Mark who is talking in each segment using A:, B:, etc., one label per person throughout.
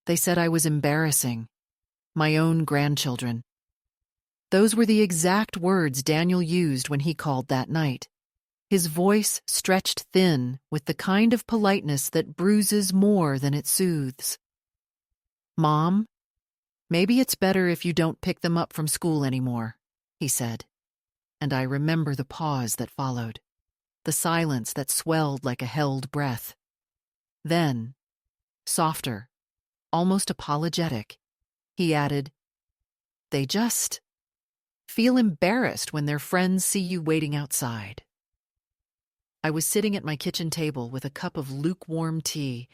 A: They said I was embarrassing. My own grandchildren. Those were the exact words Daniel used when he called that night. His voice stretched thin with the kind of politeness that bruises more than it soothes. "Mom, maybe it's better if you don't pick them up from school anymore," he said. And I remember the pause that followed, the silence that swelled like a held breath. Then, softer, almost apologetic, he added, "They just feel embarrassed when their friends see you waiting outside." I was sitting at my kitchen table with a cup of lukewarm tea,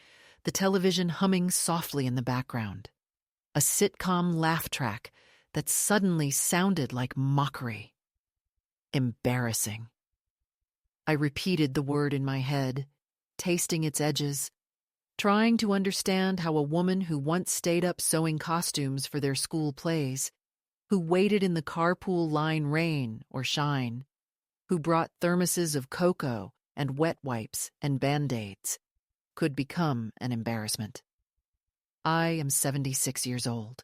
A: the television humming softly in the background. A sitcom laugh track that suddenly sounded like mockery. Embarrassing. I repeated the word in my head, tasting its edges, trying to understand how a woman who once stayed up sewing costumes for their school plays, who waited in the carpool line rain or shine, who brought thermoses of cocoa and wet wipes and Band-Aids, could become an embarrassment. I am 76 years old.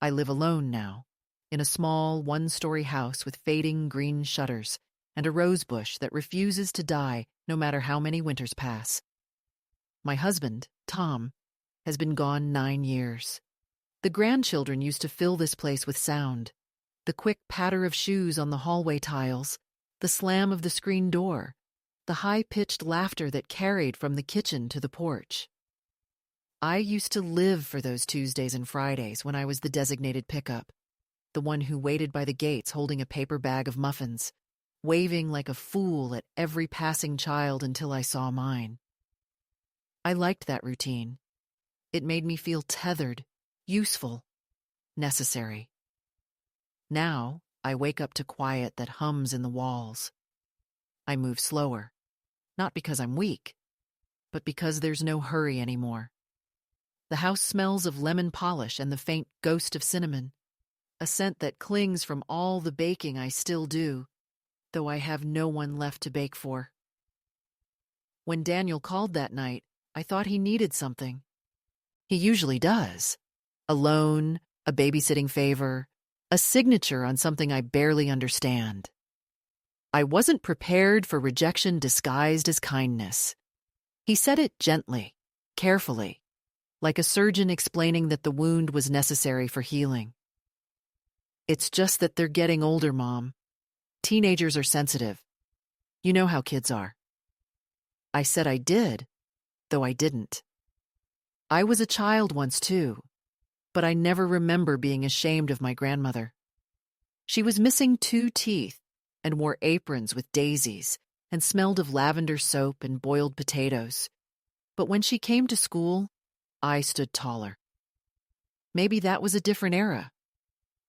A: I live alone now, in a small one-story house with fading green shutters and a rose bush that refuses to die no matter how many winters pass. My husband, Tom, has been gone 9 years. The grandchildren used to fill this place with sound, the quick patter of shoes on the hallway tiles, the slam of the screen door, the high-pitched laughter that carried from the kitchen to the porch. I used to live for those Tuesdays and Fridays when I was the designated pickup, the one who waited by the gates holding a paper bag of muffins, waving like a fool at every passing child until I saw mine. I liked that routine. It made me feel tethered, useful, necessary. Now, I wake up to quiet that hums in the walls. I move slower, not because I'm weak, but because there's no hurry anymore. The house smells of lemon polish and the faint ghost of cinnamon, a scent that clings from all the baking I still do, though I have no one left to bake for. When Daniel called that night, I thought he needed something. He usually does. A loan, a babysitting favor, a signature on something I barely understand. I wasn't prepared for rejection disguised as kindness. He said it gently, carefully, like a surgeon explaining that the wound was necessary for healing. "It's just that they're getting older, Mom. Teenagers are sensitive. You know how kids are." I said I did, though I didn't. I was a child once too, but I never remember being ashamed of my grandmother. She was missing 2 teeth and wore aprons with daisies and smelled of lavender soap and boiled potatoes. But when she came to school, I stood taller. Maybe that was a different era.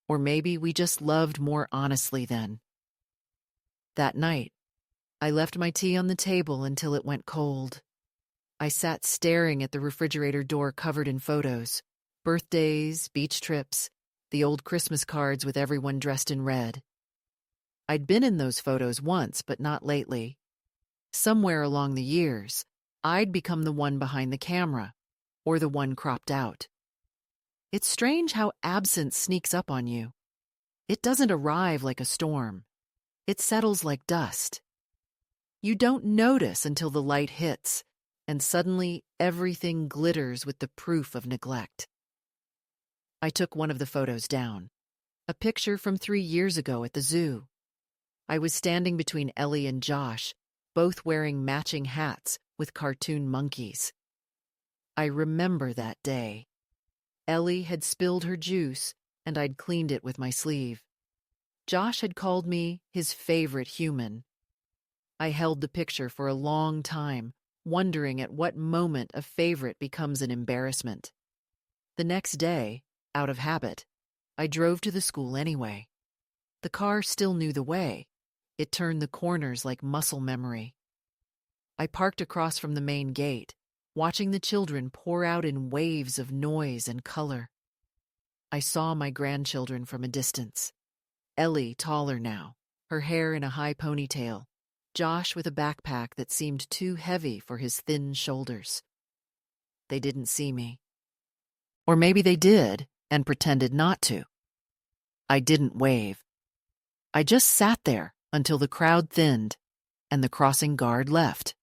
A: Or maybe we just loved more honestly then. That night, I left my tea on the table until it went cold. I sat staring at the refrigerator door covered in photos, birthdays, beach trips, the old Christmas cards with everyone dressed in red. I'd been in those photos once, but not lately. Somewhere along the years, I'd become the one behind the camera, or the one cropped out. It's strange how absence sneaks up on you. It doesn't arrive like a storm. It settles like dust. You don't notice until the light hits, and suddenly everything glitters with the proof of neglect. I took one of the photos down, a picture from 3 years ago at the zoo. I was standing between Ellie and Josh, both wearing matching hats with cartoon monkeys. I remember that day. Ellie had spilled her juice, and I'd cleaned it with my sleeve. Josh had called me his favorite human. I held the picture for a long time, wondering at what moment a favorite becomes an embarrassment. The next day, out of habit, I drove to the school anyway. The car still knew the way. It turned the corners like muscle memory. I parked across from the main gate, watching the children pour out in waves of noise and color. I saw my grandchildren from a distance. Ellie taller now, her hair in a high ponytail. Josh with a backpack that seemed too heavy for his thin shoulders. They didn't see me. Or maybe they did and pretended not to. I didn't wave. I just sat there until the crowd thinned and the crossing guard left.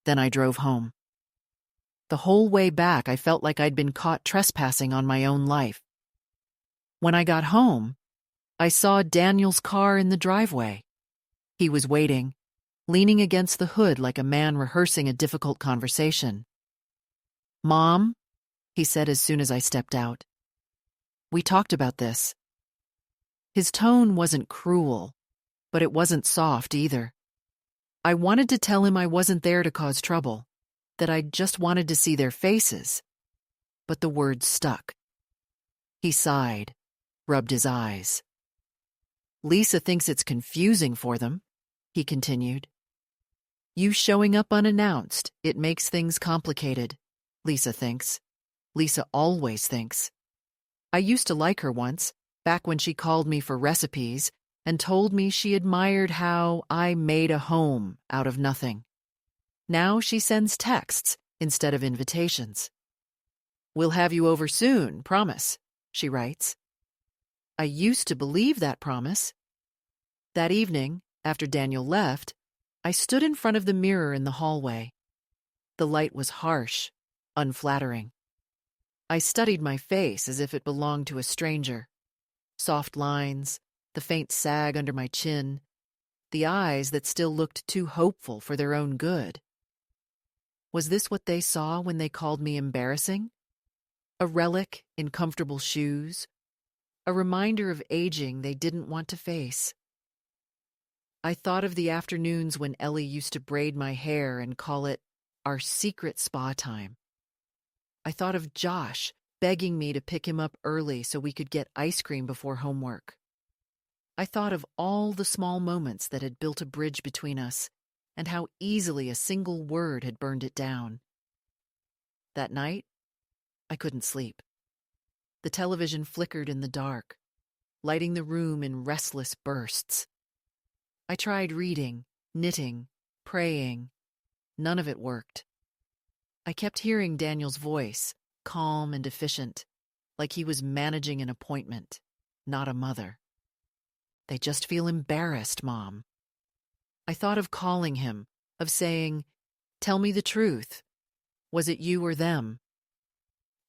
A: Then I drove home. The whole way back, I felt like I'd been caught trespassing on my own life. When I got home, I saw Daniel's car in the driveway. He was waiting, leaning against the hood like a man rehearsing a difficult conversation. "Mom," he said as soon as I stepped out. "We talked about this." His tone wasn't cruel, but it wasn't soft either. I wanted to tell him I wasn't there to cause trouble, that I just wanted to see their faces, but the words stuck. He sighed, rubbed his eyes. "Lisa thinks it's confusing for them," he continued. "You showing up unannounced, it makes things complicated, Lisa thinks. Lisa always thinks. I used to like her once, back when she called me for recipes and told me she admired how I made a home out of nothing. Now she sends texts instead of invitations. 'We'll have you over soon, promise,' she writes. I used to believe that promise. That evening, after Daniel left, I stood in front of the mirror in the hallway. The light was harsh, unflattering. I studied my face as if it belonged to a stranger. Soft lines, the faint sag under my chin, the eyes that still looked too hopeful for their own good. Was this what they saw when they called me embarrassing? A relic in comfortable shoes? A reminder of aging they didn't want to face? I thought of the afternoons when Ellie used to braid my hair and call it our secret spa time. I thought of Josh begging me to pick him up early so we could get ice cream before homework. I thought of all the small moments that had built a bridge between us and how easily a single word had burned it down. That night, I couldn't sleep. The television flickered in the dark, lighting the room in restless bursts. I tried reading, knitting, praying. None of it worked. I kept hearing Daniel's voice, calm and efficient, like he was managing an appointment, not a mother. They just feel embarrassed, Mom. I thought of calling him, of saying, "Tell me the truth. Was it you or them?"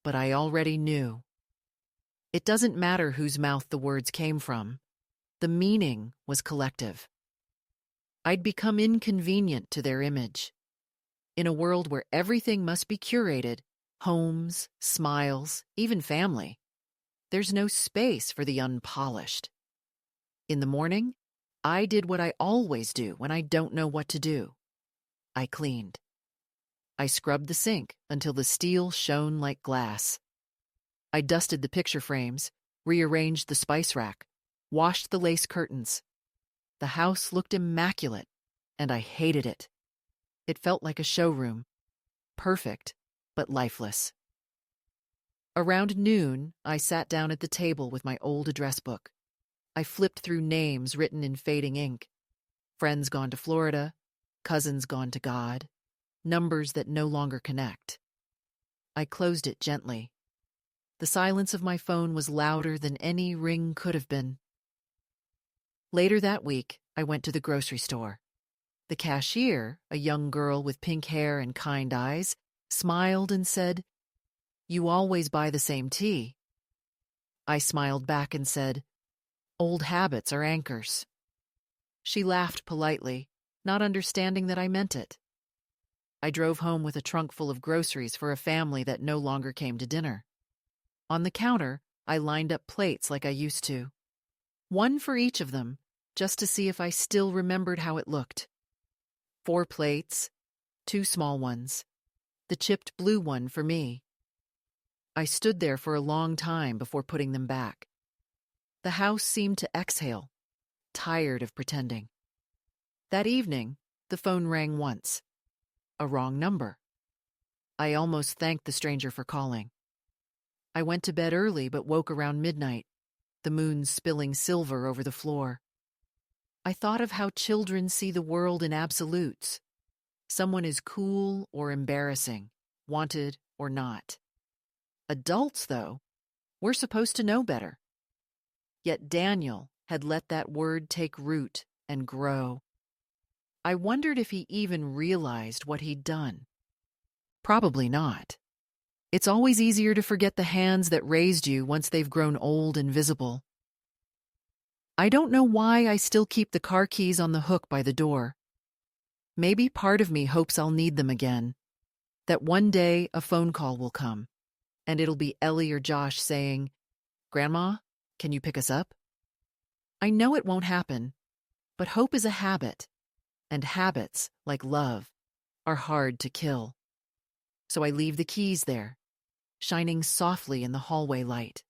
A: But I already knew. It doesn't matter whose mouth the words came from. The meaning was collective. I'd become inconvenient to their image. In a world where everything must be curated, homes, smiles, even family, there's no space for the unpolished. In the morning, I did what I always do when I don't know what to do. I cleaned. I scrubbed the sink until the steel shone like glass. I dusted the picture frames, rearranged the spice rack, washed the lace curtains. The house looked immaculate, and I hated it. It felt like a showroom. Perfect, but lifeless. Around noon, I sat down at the table with my old address book. I flipped through names written in fading ink. Friends gone to Florida, cousins gone to God, numbers that no longer connect. I closed it gently. The silence of my phone was louder than any ring could have been. Later that week, I went to the grocery store. The cashier, a young girl with pink hair and kind eyes, smiled and said, "You always buy the same tea." I smiled back and said, "Old habits are anchors." She laughed politely, not understanding that I meant it. I drove home with a trunk full of groceries for a family that no longer came to dinner. On the counter, I lined up plates like I used to. One for each of them, just to see if I still remembered how it looked. 4 plates, 2 small ones, the chipped blue one for me. I stood there for a long time before putting them back. The house seemed to exhale, tired of pretending. That evening, the phone rang once. A wrong number. I almost thanked the stranger for calling. I went to bed early but woke around midnight, the moon spilling silver over the floor. I thought of how children see the world in absolutes. Someone is cool or embarrassing, wanted or not. Adults, though, we're supposed to know better. Yet Daniel had let that word take root and grow. I wondered if he even realized what he'd done. Probably not. It's always easier to forget the hands that raised you once they've grown old and visible. I don't know why I still keep the car keys on the hook by the door. Maybe part of me hopes I'll need them again, that one day a phone call will come, and it'll be Ellie or Josh saying, "Grandma, can you pick us up?" I know it won't happen, but hope is a habit, and habits, like love, are hard to kill. So I leave the keys there, shining softly in the hallway light,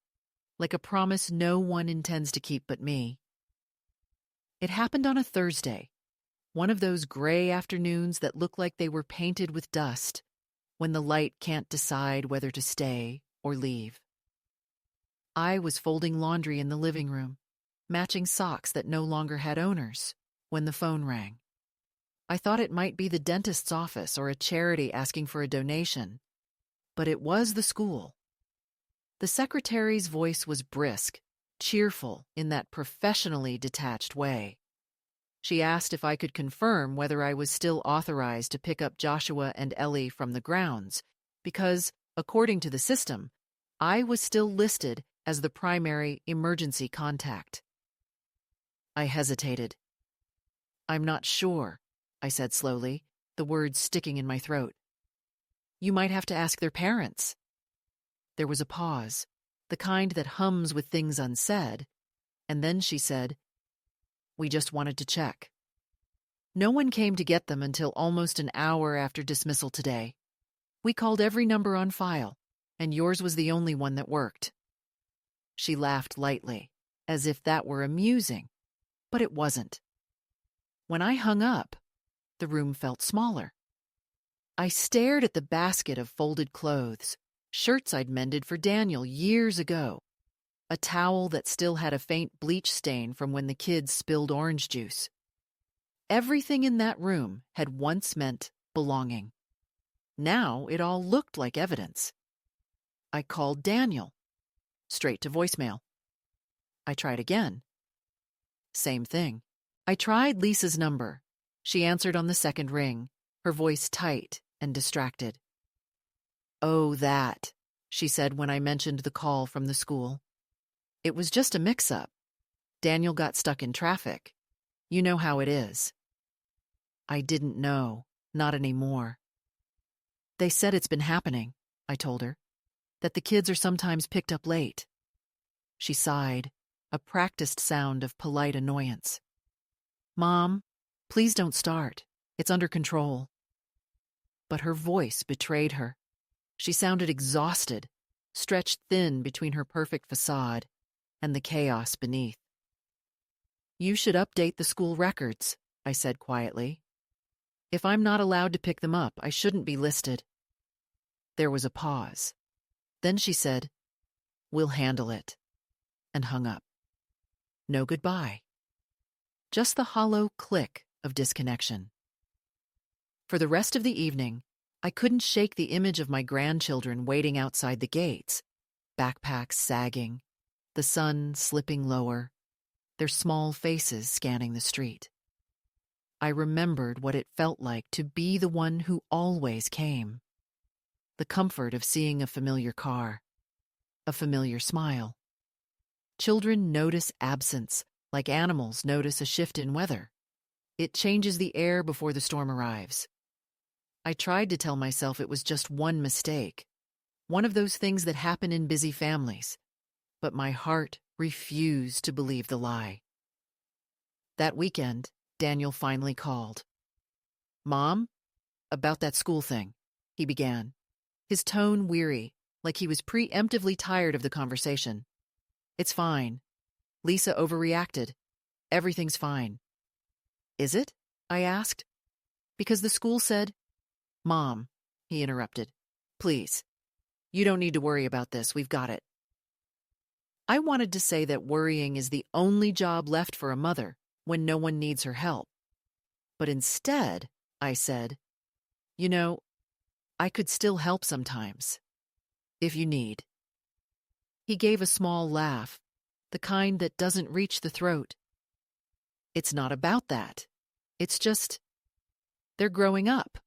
A: like a promise no one intends to keep but me. It happened on a Thursday, one of those gray afternoons that look like they were painted with dust, when the light can't decide whether to stay or leave. I was folding laundry in the living room, matching socks that no longer had owners, when the phone rang. I thought it might be the dentist's office or a charity asking for a donation, but it was the school. The secretary's voice was brisk, cheerful in that professionally detached way. She asked if I could confirm whether I was still authorized to pick up Joshua and Ellie from the grounds, because, according to the system, I was still listed as the primary emergency contact. I hesitated. "I'm not sure," I said slowly, the words sticking in my throat. "You might have to ask their parents." There was a pause, the kind that hums with things unsaid, and then she said, "We just wanted to check." No one came to get them until almost an hour after dismissal today. We called every number on file, and yours was the only one that worked. She laughed lightly, as if that were amusing, but it wasn't. When I hung up, the room felt smaller. I stared at the basket of folded clothes, shirts I'd mended for Daniel years ago, a towel that still had a faint bleach stain from when the kids spilled orange juice. Everything in that room had once meant belonging. Now it all looked like evidence. I called Daniel. Straight to voicemail. I tried again. Same thing. I tried Lisa's number. She answered on the second ring, her voice tight and distracted. "Oh, that," she said when I mentioned the call from the school. "It was just a mix-up. Daniel got stuck in traffic. You know how it is." I didn't know, not anymore. "They said it's been happening," I told her, "that the kids are sometimes picked up late." She sighed, a practiced sound of polite annoyance. "Mom, please don't start. It's under control." But her voice betrayed her. She sounded exhausted, stretched thin between her perfect facade and the chaos beneath. "You should update the school records," I said quietly. "If I'm not allowed to pick them up, I shouldn't be listed." There was a pause. Then she said, "We'll handle it," and hung up. No goodbye. Just the hollow click of disconnection. For the rest of the evening, I couldn't shake the image of my grandchildren waiting outside the gates, backpacks sagging, the sun slipping lower, their small faces scanning the street. I remembered what it felt like to be the one who always came. The comfort of seeing a familiar car, a familiar smile. Children notice absence like animals notice a shift in weather. It changes the air before the storm arrives. I tried to tell myself it was just one mistake, one of those things that happen in busy families, but my heart refused to believe the lie. That weekend, Daniel finally called. "Mom, about that school thing," he began, his tone weary, like he was preemptively tired of the conversation. "It's fine. Lisa overreacted. Everything's fine." "Is it?" I asked. "Because the school said—" "Mom," he interrupted, "please. You don't need to worry about this. We've got it." I wanted to say that worrying is the only job left for a mother when no one needs her help. But instead, I said, "You know, I could still help sometimes." if you need. He gave a small laugh, the kind that doesn't reach the throat. It's not about that. It's just, they're growing up.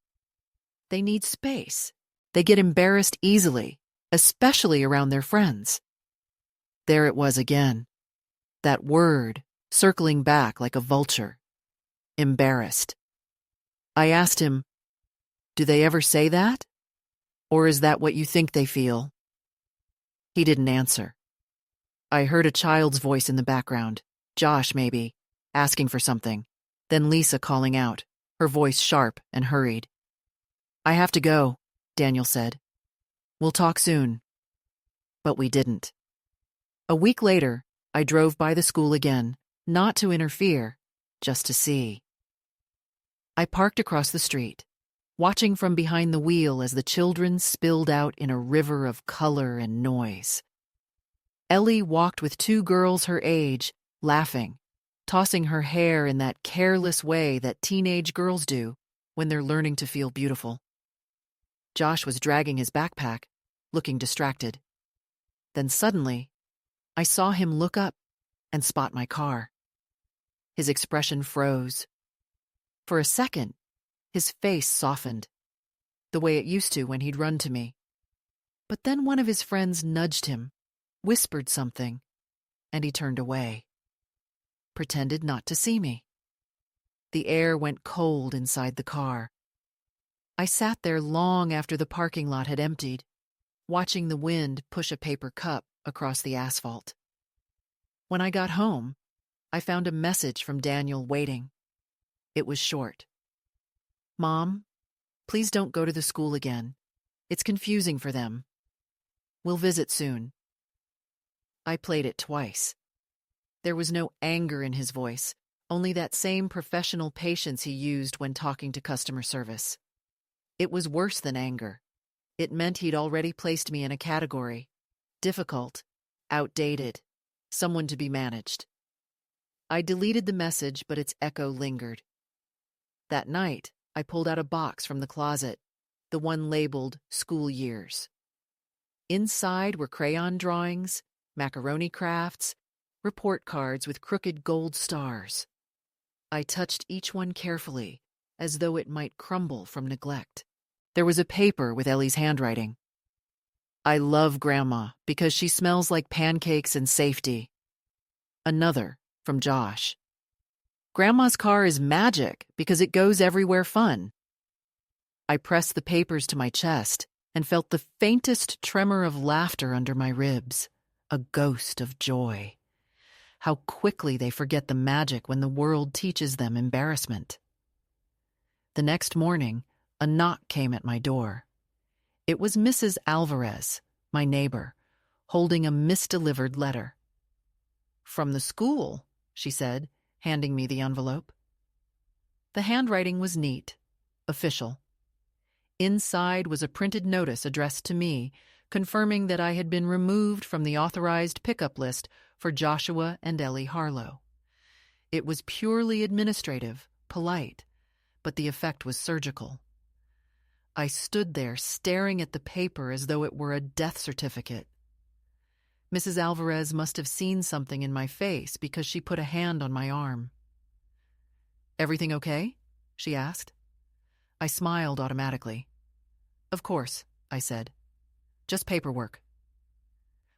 A: They need space. They get embarrassed easily, especially around their friends. There it was again. That word, circling back like a vulture. Embarrassed. I asked him, do they ever say that? Or is that what you think they feel? He didn't answer. I heard a child's voice in the background, Josh maybe, asking for something, then Lisa calling out, her voice sharp and hurried. I have to go, Daniel said. We'll talk soon. But we didn't. A week later, I drove by the school again, not to interfere, just to see. I parked across the street, watching from behind the wheel as the children spilled out in a river of color and noise. Ellie walked with two girls her age, laughing, tossing her hair in that careless way that teenage girls do when they're learning to feel beautiful. Josh was dragging his backpack, looking distracted. Then suddenly, I saw him look up and spot my car. His expression froze. For a second, his face softened, the way it used to when he'd run to me. But then one of his friends nudged him, whispered something, and he turned away. Pretended not to see me. The air went cold inside the car. I sat there long after the parking lot had emptied, watching the wind push a paper cup across the asphalt. When I got home, I found a message from Daniel waiting. It was short. Mom, please don't go to the school again. It's confusing for them. We'll visit soon. I played it twice. There was no anger in his voice, only that same professional patience he used when talking to customer service. It was worse than anger. It meant he'd already placed me in a category. Difficult, outdated, someone to be managed. I deleted the message, but its echo lingered. That night, I pulled out a box from the closet, the one labeled School Years. Inside were crayon drawings, macaroni crafts, report cards with crooked gold stars. I touched each one carefully, as though it might crumble from neglect. There was a paper with Ellie's handwriting. I love Grandma because she smells like pancakes and safety. Another from Josh. Grandma's car is magic because it goes everywhere fun. I pressed the papers to my chest and felt the faintest tremor of laughter under my ribs, a ghost of joy. How quickly they forget the magic when the world teaches them embarrassment. The next morning, a knock came at my door. It was Mrs. Alvarez, my neighbor, holding a misdelivered letter. From the school, she said, handing me the envelope. The handwriting was neat, official. Inside was a printed notice addressed to me, confirming that I had been removed from the authorized pickup list for Joshua and Ellie Harlow. It was purely administrative, polite, but the effect was surgical. I stood there staring at the paper as though it were a death certificate. Mrs. Alvarez must have seen something in my face because she put a hand on my arm. Everything okay? She asked. I smiled automatically. Of course, I said. Just paperwork.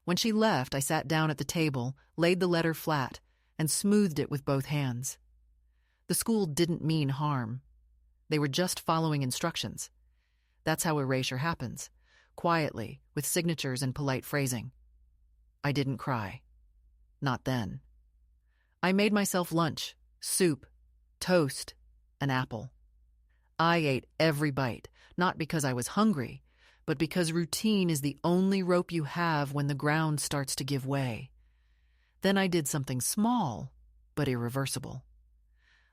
A: When she left, I sat down at the table, laid the letter flat, and smoothed it with both hands. The school didn't mean harm. They were just following instructions. That's how erasure happens, quietly, with signatures and polite phrasing. I didn't cry. Not then. I made myself lunch, soup, toast, an apple. I ate every bite, not because I was hungry, but because routine is the only rope you have when the ground starts to give way. Then I did something small, but irreversible.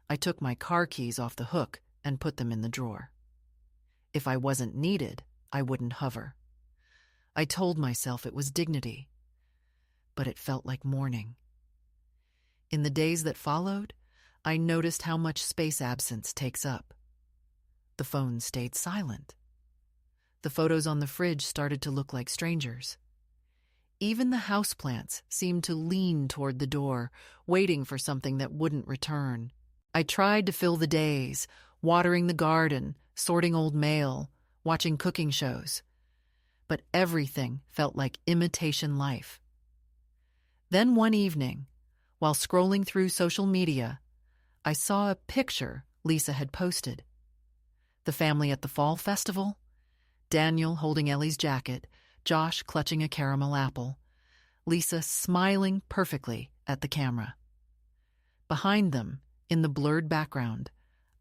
A: I took my car keys off the hook and put them in the drawer. If I wasn't needed, I wouldn't hover. I told myself it was dignity, but it felt like mourning. In the days that followed, I noticed how much space absence takes up. The phone stayed silent. The photos on the fridge started to look like strangers. Even the houseplants seemed to lean toward the door, waiting for something that wouldn't return. I tried to fill the days, watering the garden, sorting old mail, watching cooking shows. But everything felt like imitation life. Then one evening, while scrolling through social media, I saw a picture Lisa had posted. The family at the fall festival, Daniel holding Ellie's jacket, Josh clutching a caramel apple, Lisa smiling perfectly at the camera. Behind them, in the blurred background,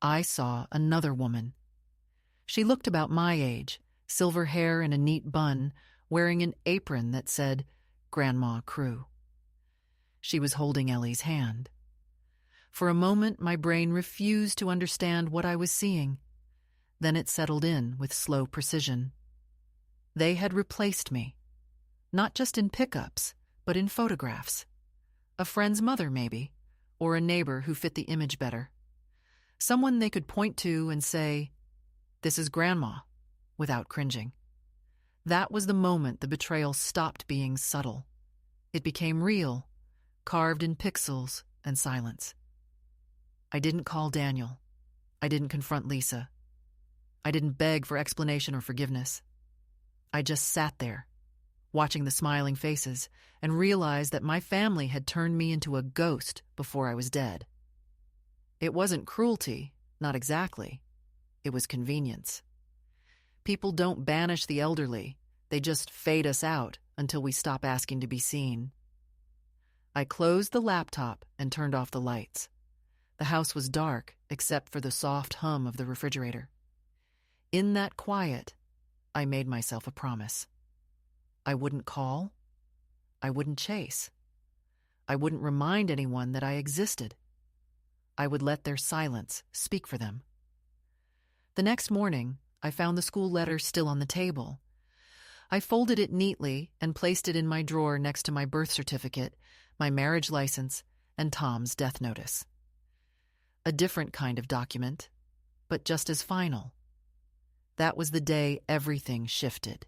A: I saw another woman. She looked about my age, silver hair in a neat bun, wearing an apron that said, Grandma Crew. She was holding Ellie's hand. For a moment, my brain refused to understand what I was seeing. Then it settled in with slow precision. They had replaced me. Not just in pickups, but in photographs. A friend's mother, maybe, or a neighbor who fit the image better. Someone they could point to and say, "This is Grandma," without cringing. That was the moment the betrayal stopped being subtle. It became real, carved in pixels and silence. I didn't call Daniel. I didn't confront Lisa. I didn't beg for explanation or forgiveness. I just sat there, watching the smiling faces, and realized that my family had turned me into a ghost before I was dead. It wasn't cruelty, not exactly. It was convenience. People don't banish the elderly. They just fade us out until we stop asking to be seen. I closed the laptop and turned off the lights. The house was dark, except for the soft hum of the refrigerator. In that quiet, I made myself a promise. I wouldn't call. I wouldn't chase. I wouldn't remind anyone that I existed. I would let their silence speak for them. The next morning, I found the school letter still on the table. I folded it neatly and placed it in my drawer next to my birth certificate, my marriage license, and Tom's death notice. A different kind of document, but just as final. That was the day everything shifted.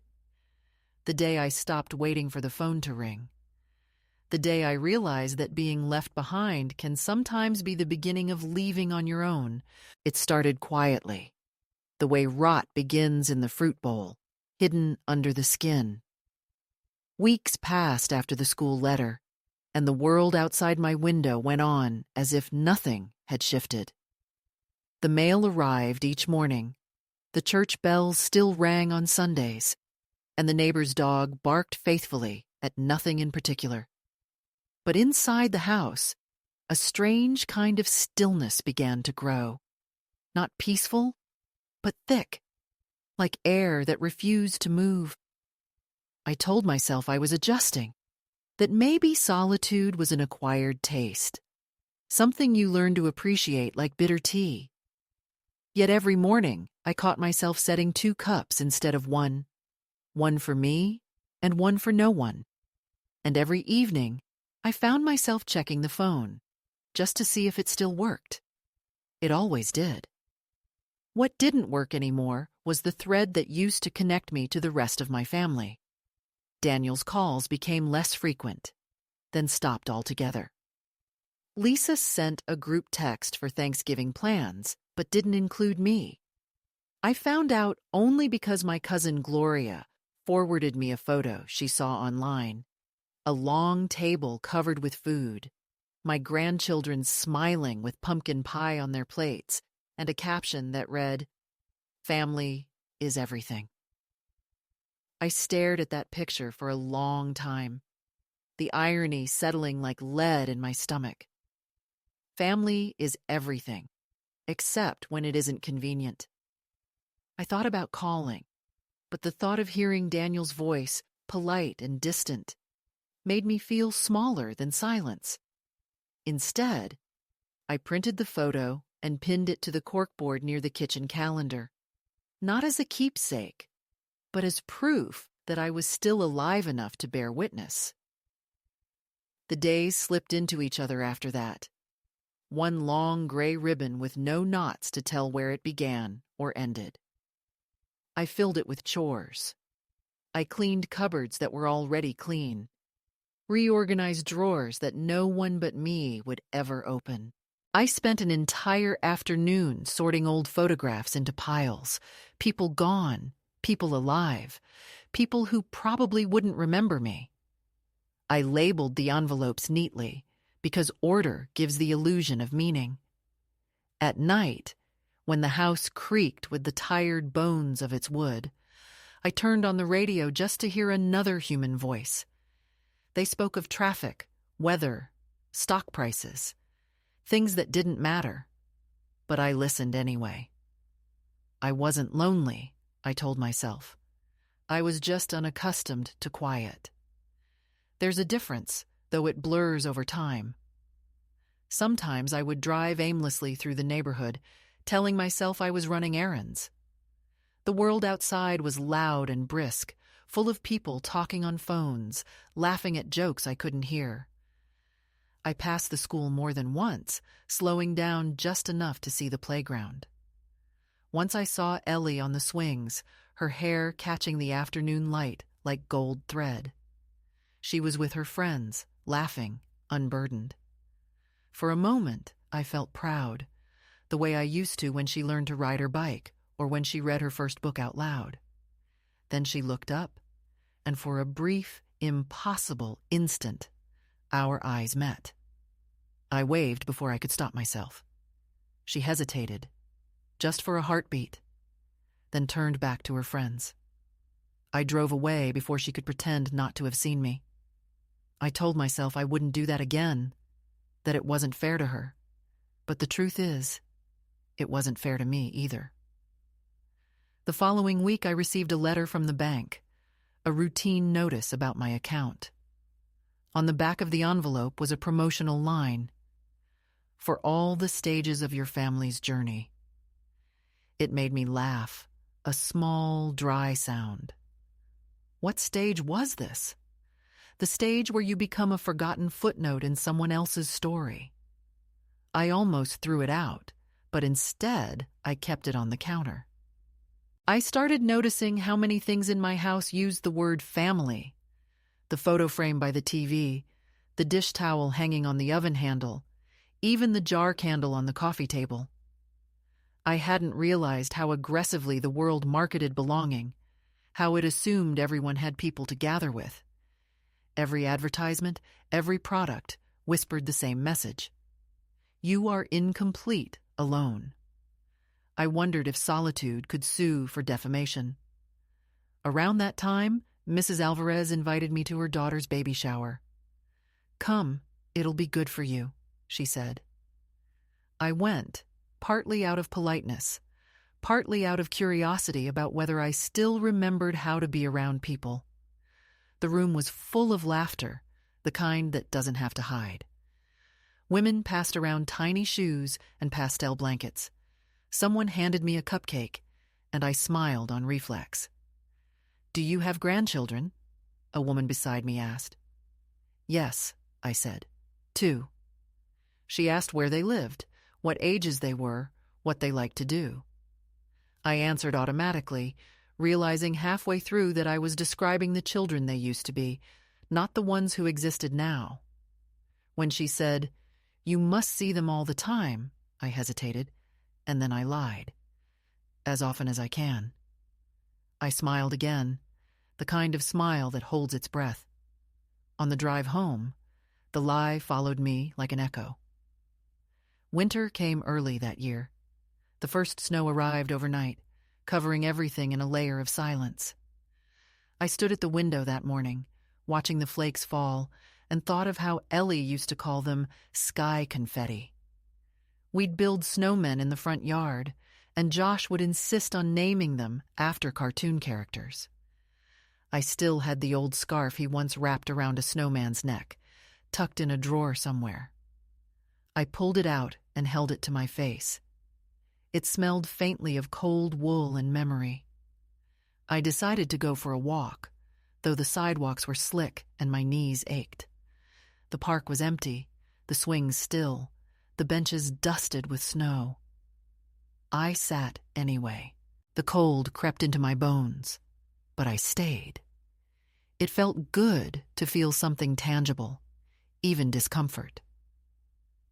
A: The day I stopped waiting for the phone to ring. The day I realized that being left behind can sometimes be the beginning of leaving on your own. It started quietly, the way rot begins in the fruit bowl, hidden under the skin. Weeks passed after the school letter, and the world outside my window went on as if nothing had shifted. The mail arrived each morning. The church bells still rang on Sundays, and the neighbor's dog barked faithfully at nothing in particular. But inside the house, a strange kind of stillness began to grow. Not peaceful, but thick, like air that refused to move. I told myself I was adjusting, that maybe solitude was an acquired taste, something you learn to appreciate like bitter tea. Yet every morning, I caught myself setting 2 cups instead of one for me and one for no one. And every evening, I found myself checking the phone, just to see if it still worked. It always did. What didn't work anymore was the thread that used to connect me to the rest of my family. Daniel's calls became less frequent, then stopped altogether. Lisa sent a group text for Thanksgiving plans, but didn't include me. I found out only because my cousin Gloria forwarded me a photo she saw online. A long table covered with food, my grandchildren smiling with pumpkin pie on their plates, and a caption that read, "Family is everything." I stared at that picture for a long time, the irony settling like lead in my stomach. Family is everything, except when it isn't convenient. I thought about calling, but the thought of hearing Daniel's voice, polite and distant, made me feel smaller than silence. Instead, I printed the photo and pinned it to the corkboard near the kitchen calendar, not as a keepsake, but as proof that I was still alive enough to bear witness. The days slipped into each other after that, one long gray ribbon with no knots to tell where it began or ended. I filled it with chores. I cleaned cupboards that were already clean, reorganized drawers that no one but me would ever open. I spent an entire afternoon sorting old photographs into piles. People gone, people alive, people who probably wouldn't remember me. I labeled the envelopes neatly because order gives the illusion of meaning. At night, when the house creaked with the tired bones of its wood, I turned on the radio just to hear another human voice. They spoke of traffic, weather, stock prices, things that didn't matter, but I listened anyway. I wasn't lonely, I told myself. I was just unaccustomed to quiet. There's a difference, though it blurs over time. Sometimes I would drive aimlessly through the neighborhood, telling myself I was running errands. The world outside was loud and brisk, full of people talking on phones, laughing at jokes I couldn't hear. I passed the school more than once, slowing down just enough to see the playground. Once I saw Ellie on the swings, her hair catching the afternoon light like gold thread. She was with her friends, laughing, unburdened. For a moment, I felt proud, the way I used to when she learned to ride her bike or when she read her first book out loud. Then she looked up, and for a brief, impossible instant, our eyes met. I waved before I could stop myself. She hesitated, just for a heartbeat, then turned back to her friends. I drove away before she could pretend not to have seen me. I told myself I wouldn't do that again, that it wasn't fair to her. But the truth is, it wasn't fair to me either. The following week, I received a letter from the bank, a routine notice about my account. On the back of the envelope was a promotional line, "For all the stages of your family's journey." It made me laugh, a small, dry sound. What stage was this? The stage where you become a forgotten footnote in someone else's story. I almost threw it out, but instead I kept it on the counter. I started noticing how many things in my house used the word family. The photo frame by the TV, the dish towel hanging on the oven handle, even the jar candle on the coffee table. I hadn't realized how aggressively the world marketed belonging, how it assumed everyone had people to gather with. Every advertisement, every product whispered the same message. You are incomplete alone. I wondered if solitude could sue for defamation. Around that time, Mrs. Alvarez invited me to her daughter's baby shower. "Come, it'll be good for you," she said. I went, partly out of politeness, partly out of curiosity about whether I still remembered how to be around people. The room was full of laughter, the kind that doesn't have to hide. Women passed around tiny shoes and pastel blankets. Someone handed me a cupcake, and I smiled on reflex. "Do you have grandchildren?" a woman beside me asked. "Yes," I said. 2. She asked where they lived, what ages they were, what they liked to do. I answered automatically, realizing halfway through that I was describing the children they used to be, not the ones who existed now. When she said, "You must see them all the time," I hesitated, and then I lied. "As often as I can." I smiled again, the kind of smile that holds its breath. On the drive home, the lie followed me like an echo. Winter came early that year. The first snow arrived overnight, covering everything in a layer of silence. I stood at the window that morning, watching the flakes fall, and thought of how Ellie used to call them sky confetti. We'd build snowmen in the front yard, and Josh would insist on naming them after cartoon characters. I still had the old scarf he once wrapped around a snowman's neck, tucked in a drawer somewhere. I pulled it out and held it to my face. It smelled faintly of cold wool and memory. I decided to go for a walk, though the sidewalks were slick and my knees ached. The park was empty, the swings still, the benches dusted with snow. I sat anyway. The cold crept into my bones, but I stayed. It felt good to feel something tangible, even discomfort.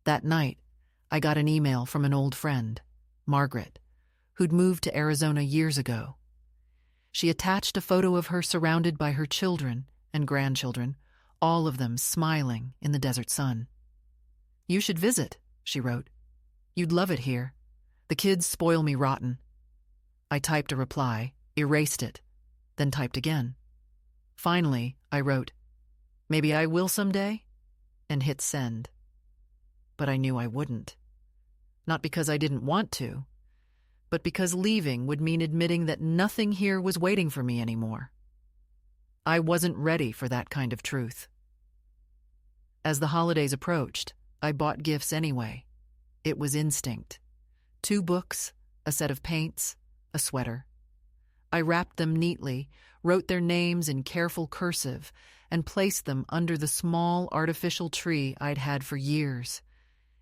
A: That night, I got an email from an old friend, Margaret, who'd moved to Arizona years ago. She attached a photo of her surrounded by her children and grandchildren, all of them smiling in the desert sun. "You should visit," she wrote. "You'd love it here. The kids spoil me rotten." I typed a reply, erased it, then typed again. Finally, I wrote, "Maybe I will someday," and hit send. But I knew I wouldn't. Not because I didn't want to, but because leaving would mean admitting that nothing here was waiting for me anymore. I wasn't ready for that kind of truth. As the holidays approached, I bought gifts anyway. It was instinct. 2 books, a set of paints, a sweater. I wrapped them neatly, wrote their names in careful cursive, and placed them under the small artificial tree I'd had for years.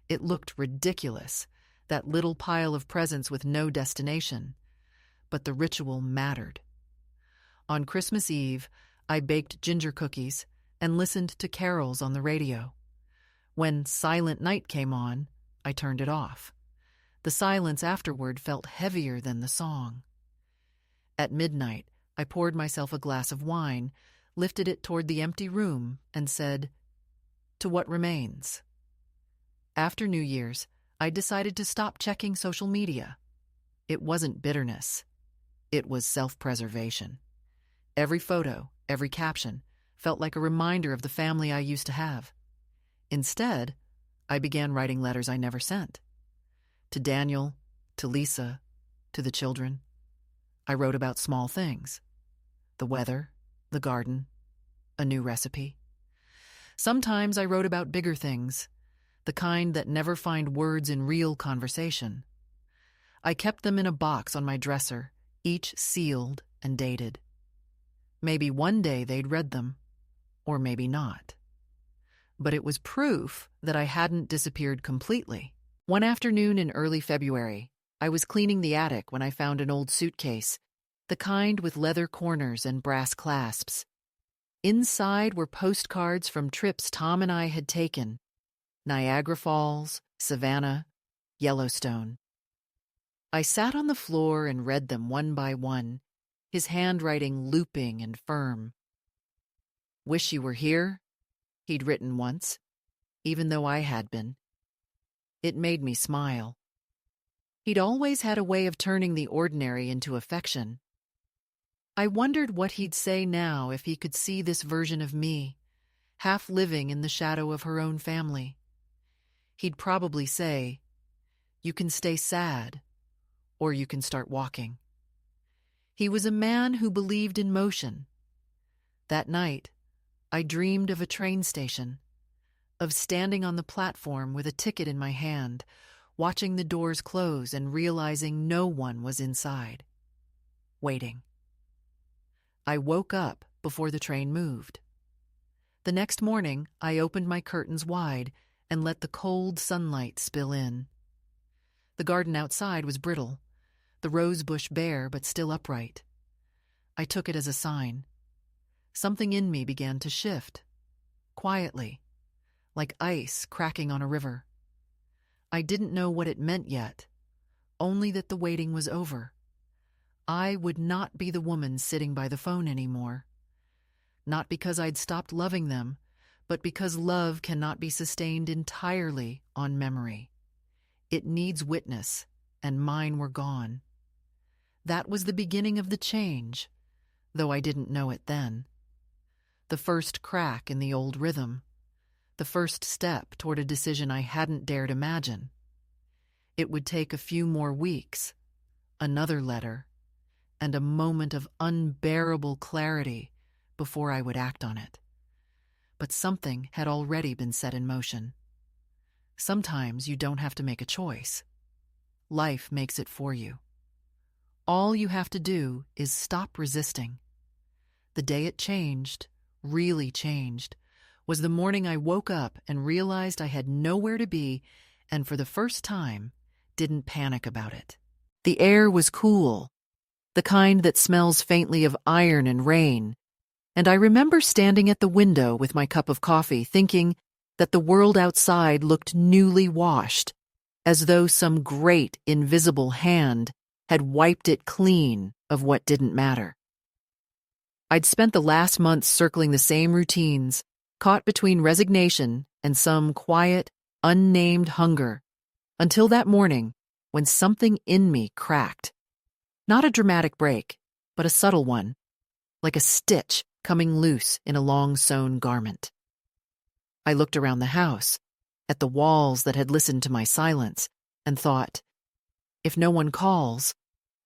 A: It looked ridiculous, that little pile of presents with no destination, but the ritual mattered. On Christmas Eve, I baked ginger cookies and listened to carols on the radio. When Silent Night came on, I turned it off. The silence afterward felt heavier than the song. At midnight, I poured myself a glass of wine, lifted it toward the empty room, and said, "To what remains?" After New Year's, I decided to stop checking social media. It wasn't bitterness. It was self-preservation. Every photo, every caption, felt like a reminder of the family I used to have. Instead, I began writing letters I never sent. To Daniel, to Lisa, to the children. I wrote about small things. The weather, the garden, a new recipe. Sometimes I wrote about bigger things, the kind that never find words in real conversation. I kept them in a box on my dresser, each sealed and dated. Maybe one day they'd read them, or maybe not. But it was proof that I hadn't disappeared completely. One afternoon in early February, I was cleaning the attic when I found an old suitcase, the kind with leather corners and brass clasps. Inside were postcards from trips Tom and I had taken: Niagara Falls, Savannah, Yellowstone. I sat on the floor and read them one by one, his handwriting looping and firm. "Wish you were here," he'd written once, even though I had been. It made me smile. He'd always had a way of turning the ordinary into affection. I wondered what he'd say now if he could see this version of me, half living in the shadow of her own family. He'd probably say, "You can stay sad, or you can start walking." He was a man who believed in motion. That night, I dreamed of a train station, of standing on the platform with a ticket in my hand, watching the doors close and realizing no one was inside. Waiting. I woke up before the train moved. The next morning, I opened my curtains wide and let the cold sunlight spill in. The garden outside was brittle, the rose bush bare but still upright. I took it as a sign. Something in me began to shift, quietly, like ice cracking on a river. I didn't know what it meant yet, only that the waiting was over. I would not be the woman sitting by the phone anymore. Not because I'd stopped loving them, but because love cannot be sustained entirely on memory. It needs witness, and mine were gone. That was the beginning of the change, though I didn't know it then. The first crack in the old rhythm. The first step toward a decision I hadn't dared imagine. It would take a few more weeks, another letter, and a moment of unbearable clarity before I would act on it. But something had already been set in motion. Sometimes you don't have to make a choice. Life makes it for you. All you have to do is stop resisting. The day it changed, really changed, was the morning I woke up and realized I had nowhere to be, and for the first time, didn't panic about it. The air was cool, the kind that smells faintly of iron and rain, and I remember standing at the window with my cup of coffee thinking that the world outside looked newly washed, as though some great invisible hand had wiped it clean of what didn't matter. I'd spent the last months circling the same routines, caught between resignation and some quiet, unnamed hunger, until that morning when something in me cracked. Not a dramatic break, but a subtle one, like a stitch coming loose in a long-sewn garment. I looked around the house, at the walls that had listened to my silence, and thought, if no one calls,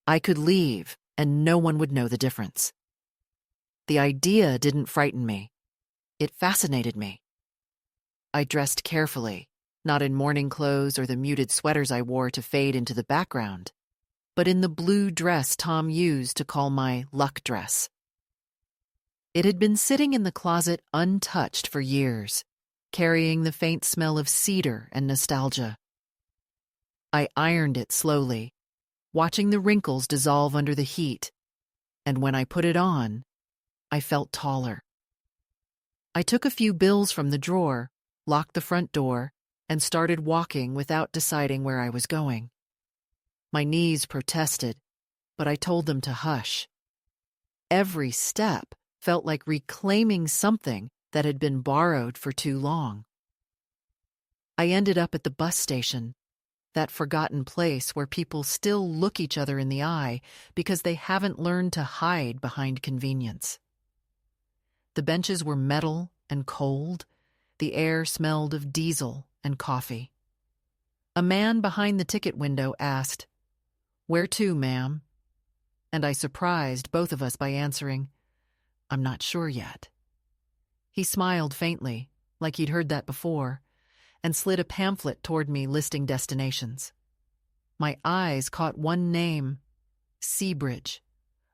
A: I could leave and no one would know the difference. The idea didn't frighten me. It fascinated me. I dressed carefully, not in morning clothes or the muted sweaters I wore to fade into the background, but in the blue dress Tom used to call my luck dress. It had been sitting in the closet untouched for years, carrying the faint smell of cedar and nostalgia. I ironed it slowly, watching the wrinkles dissolve under the heat, and when I put it on, I felt taller. I took a few bills from the drawer, locked the front door, and started walking without deciding where I was going. My knees protested, but I told them to hush. Every step felt like reclaiming something that had been borrowed for too long. I ended up at the bus station, that forgotten place where people still look each other in the eye because they haven't learned to hide behind convenience. The benches were metal and cold. The air smelled of diesel and coffee. A man behind the ticket window asked, "Where to, ma'am?" And I surprised both of us by answering, "I'm not sure yet." He smiled faintly, like he'd heard that before, and slid a pamphlet toward me listing destinations. My eyes caught one name, Seabridge,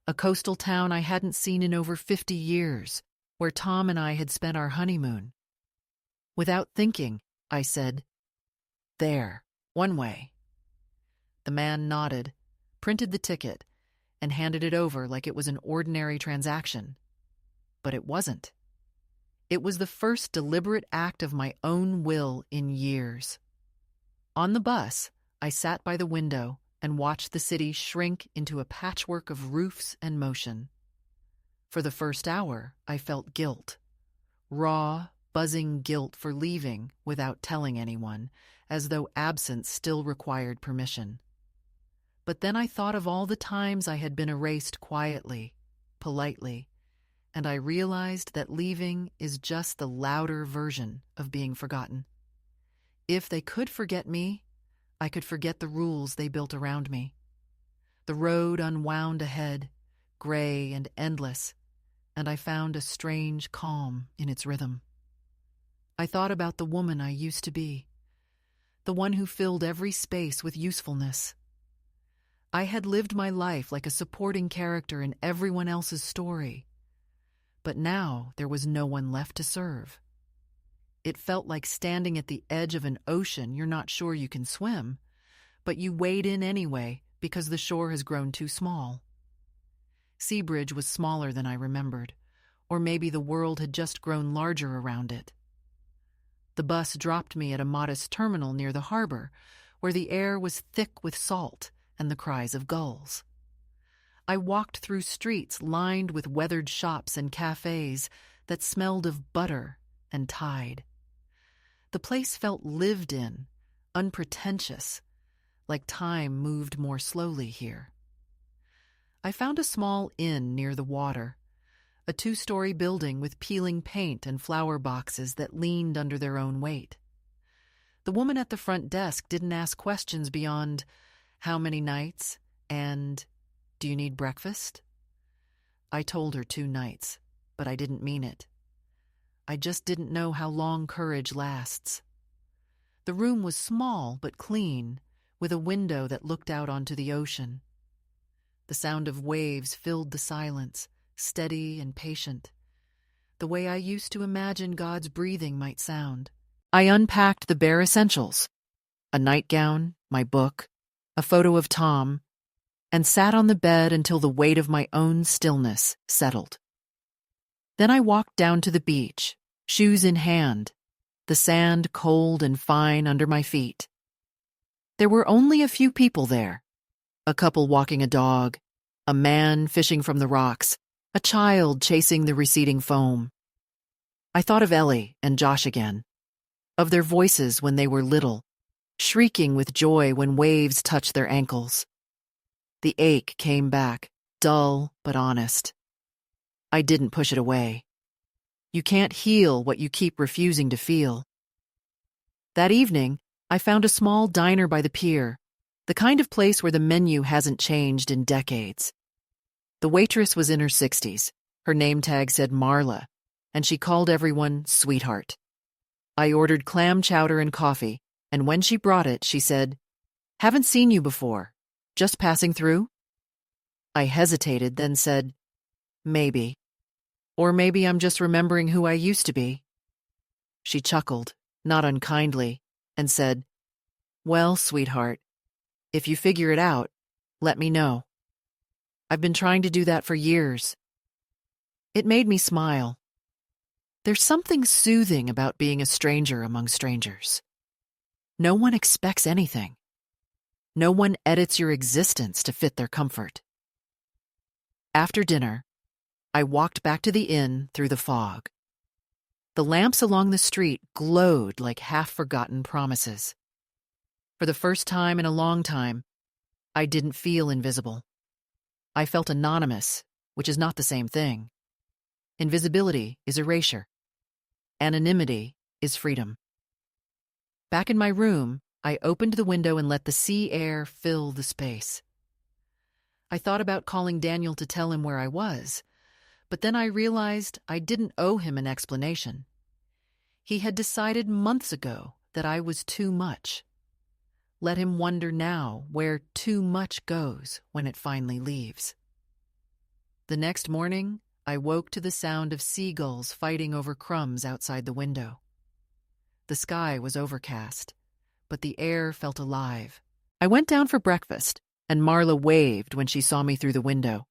A: a coastal town I hadn't seen in over 50 years, where Tom and I had spent our honeymoon. Without thinking, I said, "There, one way." The man nodded, printed the ticket, and handed it over like it was an ordinary transaction. But it wasn't. It was the first deliberate act of my own will in years. On the bus, I sat by the window and watched the city shrink into a patchwork of roofs and motion. For the first hour, I felt guilt. Raw, buzzing guilt for leaving without telling anyone, as though absence still required permission. But then I thought of all the times I had been erased quietly, politely, and I realized that leaving is just the louder version of being forgotten. If they could forget me, I could forget the rules they built around me. The road unwound ahead, gray and endless, and I found a strange calm in its rhythm. I thought about the woman I used to be, the one who filled every space with usefulness. I had lived my life like a supporting character in everyone else's story, but now there was no one left to serve. It felt like standing at the edge of an ocean you're not sure you can swim, but you wade in anyway because the shore has grown too small. Seabridge was smaller than I remembered, or maybe the world had just grown larger around it. The bus dropped me at a modest terminal near the harbor, where the air was thick with salt and the cries of gulls. I walked through streets lined with weathered shops and cafes that smelled of butter and tide. The place felt lived in, unpretentious, like time moved more slowly here. I found a small inn near the water, a 2-story building with peeling paint and flower boxes that leaned under their own weight. The woman at the front desk didn't ask questions beyond, "How many nights?" and "Do you need breakfast?" I told her 2 nights, but I didn't mean it. I just didn't know how long courage lasts. The room was small but clean, with a window that looked out onto the ocean. The sound of waves filled the silence, steady and patient, the way I used to imagine God's breathing might sound. I unpacked the bare essentials, a nightgown, my book, a photo of Tom, and sat on the bed until the weight of my own stillness settled. Then I walked down to the beach, shoes in hand, the sand cold and fine under my feet. There were only a few people there, a couple walking a dog, a man fishing from the rocks, a child chasing the receding foam. I thought of Ellie and Josh again, of their voices when they were little, shrieking with joy when waves touched their ankles. The ache came back, dull but honest. I didn't push it away. You can't heal what you keep refusing to feel. That evening, I found a small diner by the pier, the kind of place where the menu hasn't changed in decades. The waitress was in her 60s. Her name tag said Marla, and she called everyone sweetheart. I ordered clam chowder and coffee, and when she brought it, she said, "Haven't seen you before. Just passing through?" I hesitated, then said, "Maybe. Or maybe I'm just remembering who I used to be." She chuckled, not unkindly, and said, "Well, sweetheart, if you figure it out, let me know. I've been trying to do that for years." It made me smile. There's something soothing about being a stranger among strangers. No one expects anything. No one edits your existence to fit their comfort. After dinner, I walked back to the inn through the fog. The lamps along the street glowed like half-forgotten promises. For the first time in a long time, I didn't feel invisible. I felt anonymous, which is not the same thing. Invisibility is erasure. Anonymity is freedom. Back in my room, I opened the window and let the sea air fill the space. I thought about calling Daniel to tell him where I was, but then I realized I didn't owe him an explanation. He had decided months ago that I was too much. Let him wonder now where too much goes when it finally leaves. The next morning, I woke to the sound of seagulls fighting over crumbs outside the window. The sky was overcast, but the air felt alive. I went down for breakfast, and Marla waved when she saw me through the window.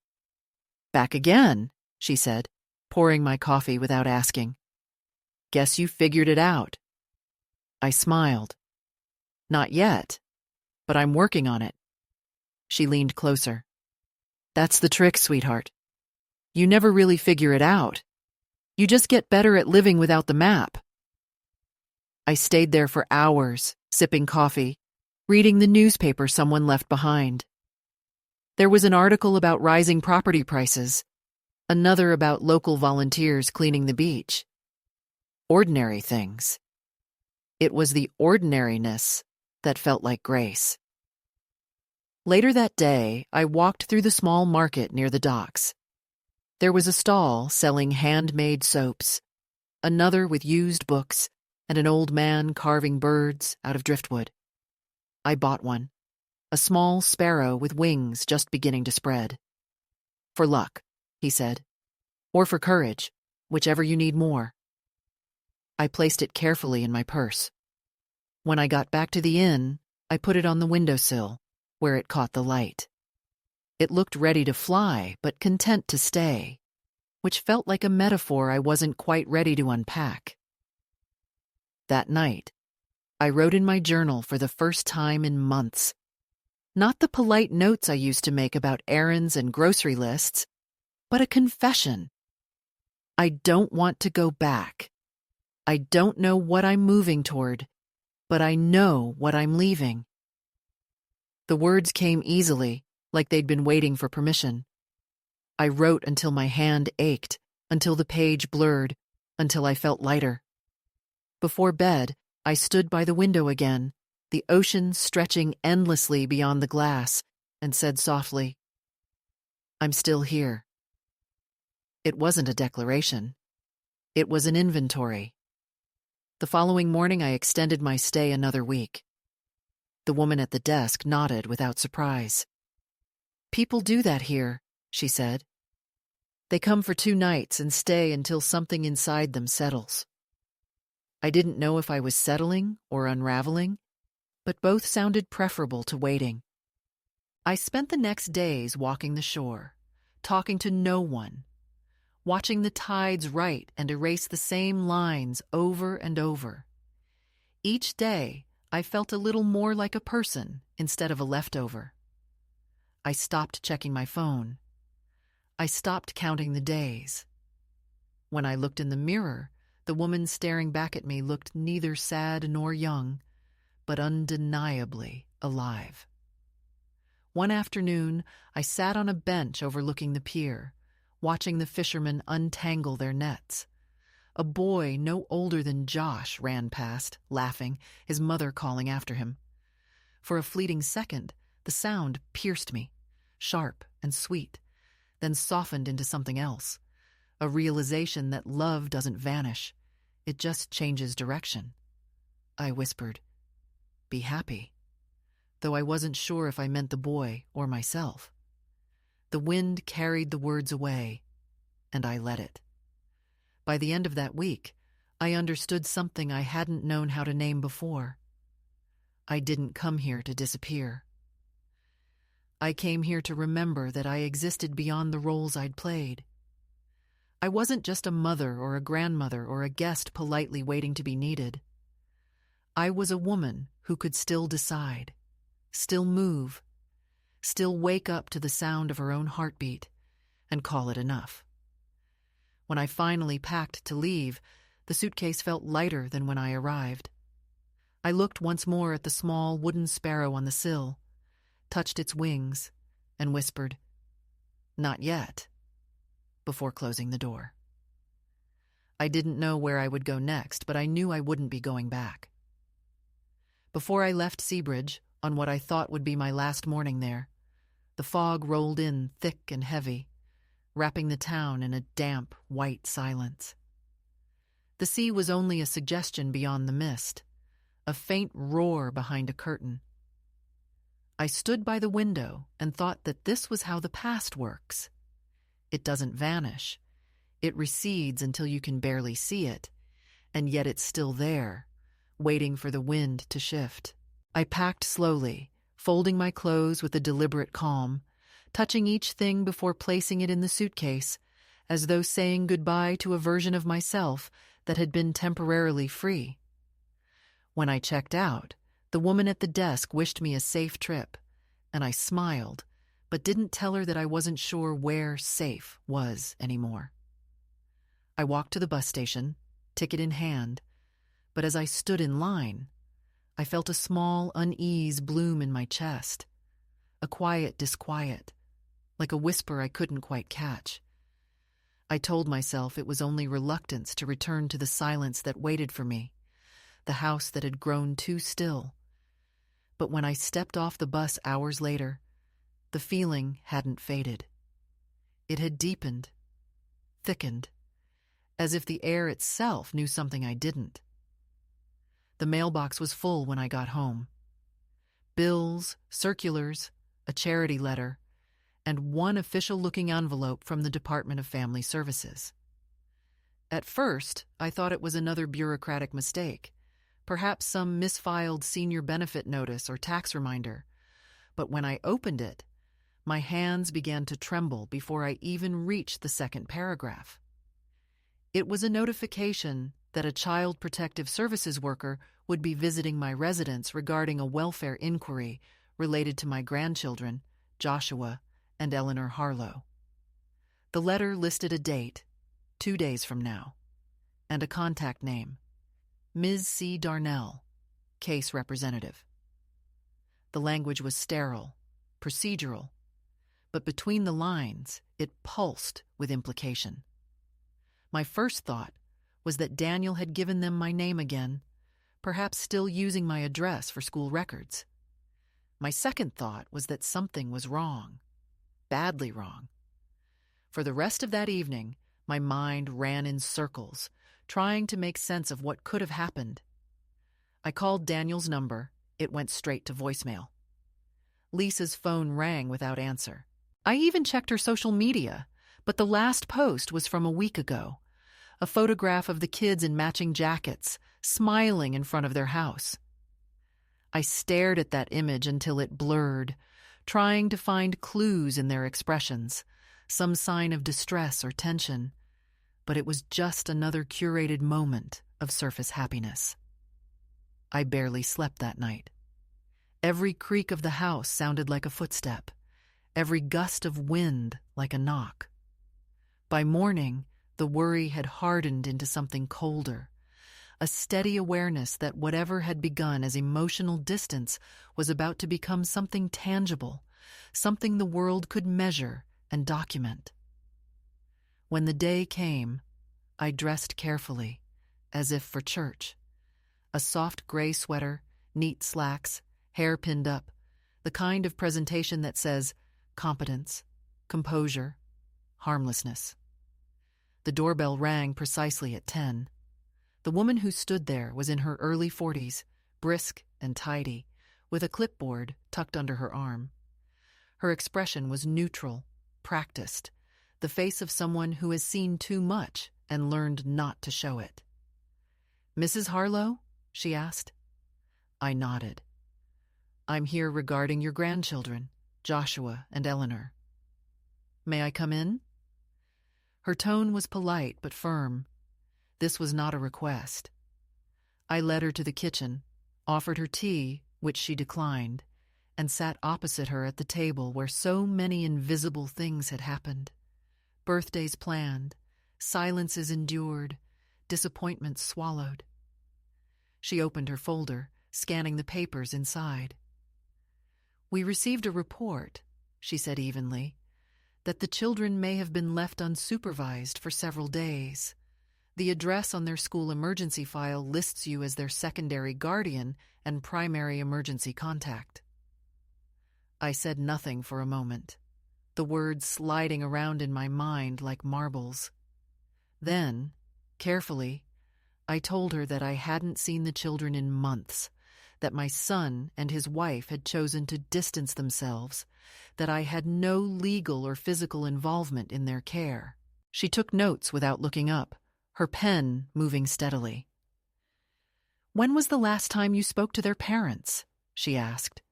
A: "Back again," she said, pouring my coffee without asking. "Guess you figured it out." I smiled. "Not yet, but I'm working on it." She leaned closer. "That's the trick, sweetheart. You never really figure it out. You just get better at living without the map." I stayed there for hours, sipping coffee, reading the newspaper someone left behind. There was an article about rising property prices, another about local volunteers cleaning the beach. Ordinary things. It was the ordinariness that felt like grace. Later that day, I walked through the small market near the docks. There was a stall selling handmade soaps, another with used books, and an old man carving birds out of driftwood. I bought one, a small sparrow with wings just beginning to spread. "For luck," he said, "or for courage, whichever you need more." I placed it carefully in my purse. When I got back to the inn, I put it on the windowsill, where it caught the light. It looked ready to fly, but content to stay, which felt like a metaphor I wasn't quite ready to unpack. That night, I wrote in my journal for the first time in months. Not the polite notes I used to make about errands and grocery lists, but a confession. I don't want to go back. I don't know what I'm moving toward, but I know what I'm leaving. The words came easily, like they'd been waiting for permission. I wrote until my hand ached, until the page blurred, until I felt lighter. Before bed, I stood by the window again, the ocean stretching endlessly beyond the glass, and said softly, "I'm still here." It wasn't a declaration. It was an inventory. The following morning, I extended my stay another week. The woman at the desk nodded without surprise. "People do that here," she said. "They come for 2 nights and stay until something inside them settles." I didn't know if I was settling or unraveling, but both sounded preferable to waiting. I spent the next days walking the shore, talking to no one, watching the tides write and erase the same lines over and over. Each day, I felt a little more like a person instead of a leftover. I stopped checking my phone. I stopped counting the days. When I looked in the mirror, the woman staring back at me looked neither sad nor young, but undeniably alive. One afternoon, I sat on a bench overlooking the pier, watching the fishermen untangle their nets. A boy no older than Josh ran past, laughing, his mother calling after him. For a fleeting second, the sound pierced me, sharp and sweet, then softened into something else, a realization that love doesn't vanish, it just changes direction. I whispered, "Be happy," though I wasn't sure if I meant the boy or myself. The wind carried the words away, and I let it. By the end of that week, I understood something I hadn't known how to name before. I didn't come here to disappear. I came here to remember that I existed beyond the roles I'd played. I wasn't just a mother or a grandmother or a guest politely waiting to be needed. I was a woman who could still decide, still move, still wake up to the sound of her own heartbeat and call it enough. When I finally packed to leave, the suitcase felt lighter than when I arrived. I looked once more at the small wooden sparrow on the sill, touched its wings, and whispered, "Not yet," before closing the door. I didn't know where I would go next, but I knew I wouldn't be going back. Before I left Seabridge, on what I thought would be my last morning there, the fog rolled in thick and heavy, wrapping the town in a damp, white silence. The sea was only a suggestion beyond the mist, a faint roar behind a curtain. I stood by the window and thought that this was how the past works. It doesn't vanish. It recedes until you can barely see it, and yet it's still there, waiting for the wind to shift. I packed slowly, folding my clothes with a deliberate calm, touching each thing before placing it in the suitcase, as though saying goodbye to a version of myself that had been temporarily free. When I checked out, the woman at the desk wished me a safe trip, and I smiled, but didn't tell her that I wasn't sure where safe was anymore. I walked to the bus station, ticket in hand, but as I stood in line, I felt a small unease bloom in my chest, a quiet disquiet, like a whisper I couldn't quite catch. I told myself it was only reluctance to return to the silence that waited for me, the house that had grown too still. But when I stepped off the bus hours later, the feeling hadn't faded. It had deepened, thickened, as if the air itself knew something I didn't. The mailbox was full when I got home. Bills, circulars, a charity letter, and one official-looking envelope from the Department of Family Services. At first, I thought it was another bureaucratic mistake, perhaps some misfiled senior benefit notice or tax reminder. But when I opened it, my hands began to tremble before I even reached the second paragraph. It was a notification that a Child Protective Services worker would be visiting my residence regarding a welfare inquiry related to my grandchildren, Joshua and Eleanor Harlow. The letter listed a date, 2 days from now, and a contact name, Ms. C. Darnell, case representative. The language was sterile, procedural, but between the lines, it pulsed with implication. My first thought was that Daniel had given them my name again, perhaps still using my address for school records. My second thought was that something was wrong, badly wrong. For the rest of that evening, my mind ran in circles, trying to make sense of what could have happened. I called Daniel's number. It went straight to voicemail. Lisa's phone rang without answer. I even checked her social media, but the last post was from a week ago, a photograph of the kids in matching jackets, smiling in front of their house. I stared at that image until it blurred, trying to find clues in their expressions, some sign of distress or tension, but it was just another curated moment of surface happiness. I barely slept that night. Every creak of the house sounded like a footstep, every gust of wind like a knock. By morning, the worry had hardened into something colder, a steady awareness that whatever had begun as emotional distance was about to become something tangible, something the world could measure and document. When the day came, I dressed carefully, as if for church. A soft gray sweater, neat slacks, hair pinned up, the kind of presentation that says competence, composure, harmlessness. The doorbell rang precisely at 10. The woman who stood there was in her early 40s, brisk and tidy, with a clipboard tucked under her arm. Her expression was neutral, practiced, the face of someone who has seen too much and learned not to show it. "Mrs. Harlow?" she asked. I nodded. "I'm here regarding your grandchildren, Joshua and Eleanor." "May I come in?" Her tone was polite but firm. This was not a request. I led her to the kitchen, offered her tea, which she declined, and sat opposite her at the table where so many invisible things had happened. Birthdays planned, silences endured, disappointments swallowed. She opened her folder, scanning the papers inside. "We received a report," she said evenly, "that the children may have been left unsupervised for several days. The address on their school emergency file lists you as their secondary guardian and primary emergency contact." I said nothing for a moment, the words sliding around in my mind like marbles. Then, carefully, I told her that I hadn't seen the children in months, that my son and his wife had chosen to distance themselves, that I had no legal or physical involvement in their care. She took notes without looking up, her pen moving steadily. "When was the last time you spoke to their parents?" she asked.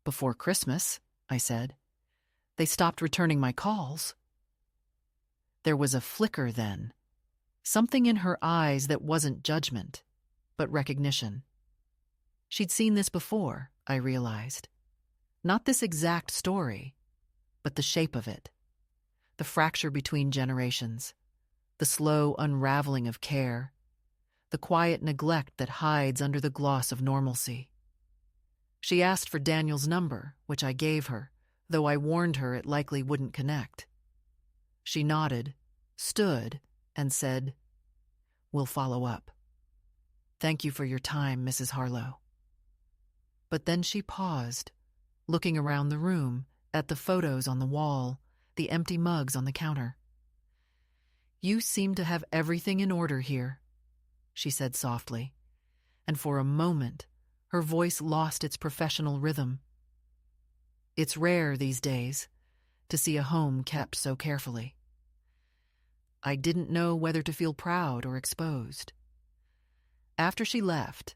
A: "Before Christmas," I said. "They stopped returning my calls." There was a flicker then, something in her eyes that wasn't judgment, but recognition. She'd seen this before, I realized. Not this exact story, but the shape of it. The fracture between generations, the slow unraveling of care, the quiet neglect that hides under the gloss of normalcy. She asked for Daniel's number, which I gave her, though I warned her it likely wouldn't connect. She nodded, stood, and said, "We'll follow up. Thank you for your time, Mrs. Harlow." But then she paused, looking around the room, at the photos on the wall, the empty mugs on the counter. "You seem to have everything in order here," she said softly, and for a moment her voice lost its professional rhythm. It's rare these days to see a home kept so carefully. I didn't know whether to feel proud or exposed. After she left,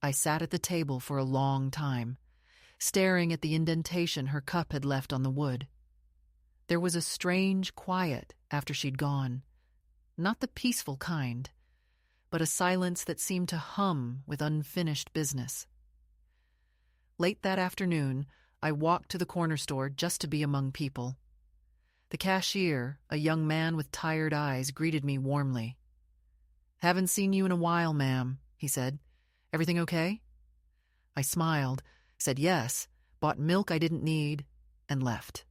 A: I sat at the table for a long time, staring at the indentation her cup had left on the wood. There was a strange quiet after she'd gone, not the peaceful kind, but a silence that seemed to hum with unfinished business. Late that afternoon, I walked to the corner store just to be among people. The cashier, a young man with tired eyes, greeted me warmly. "Haven't seen you in a while, ma'am," he said. "Everything okay?" I smiled, said yes, bought milk I didn't need, and left.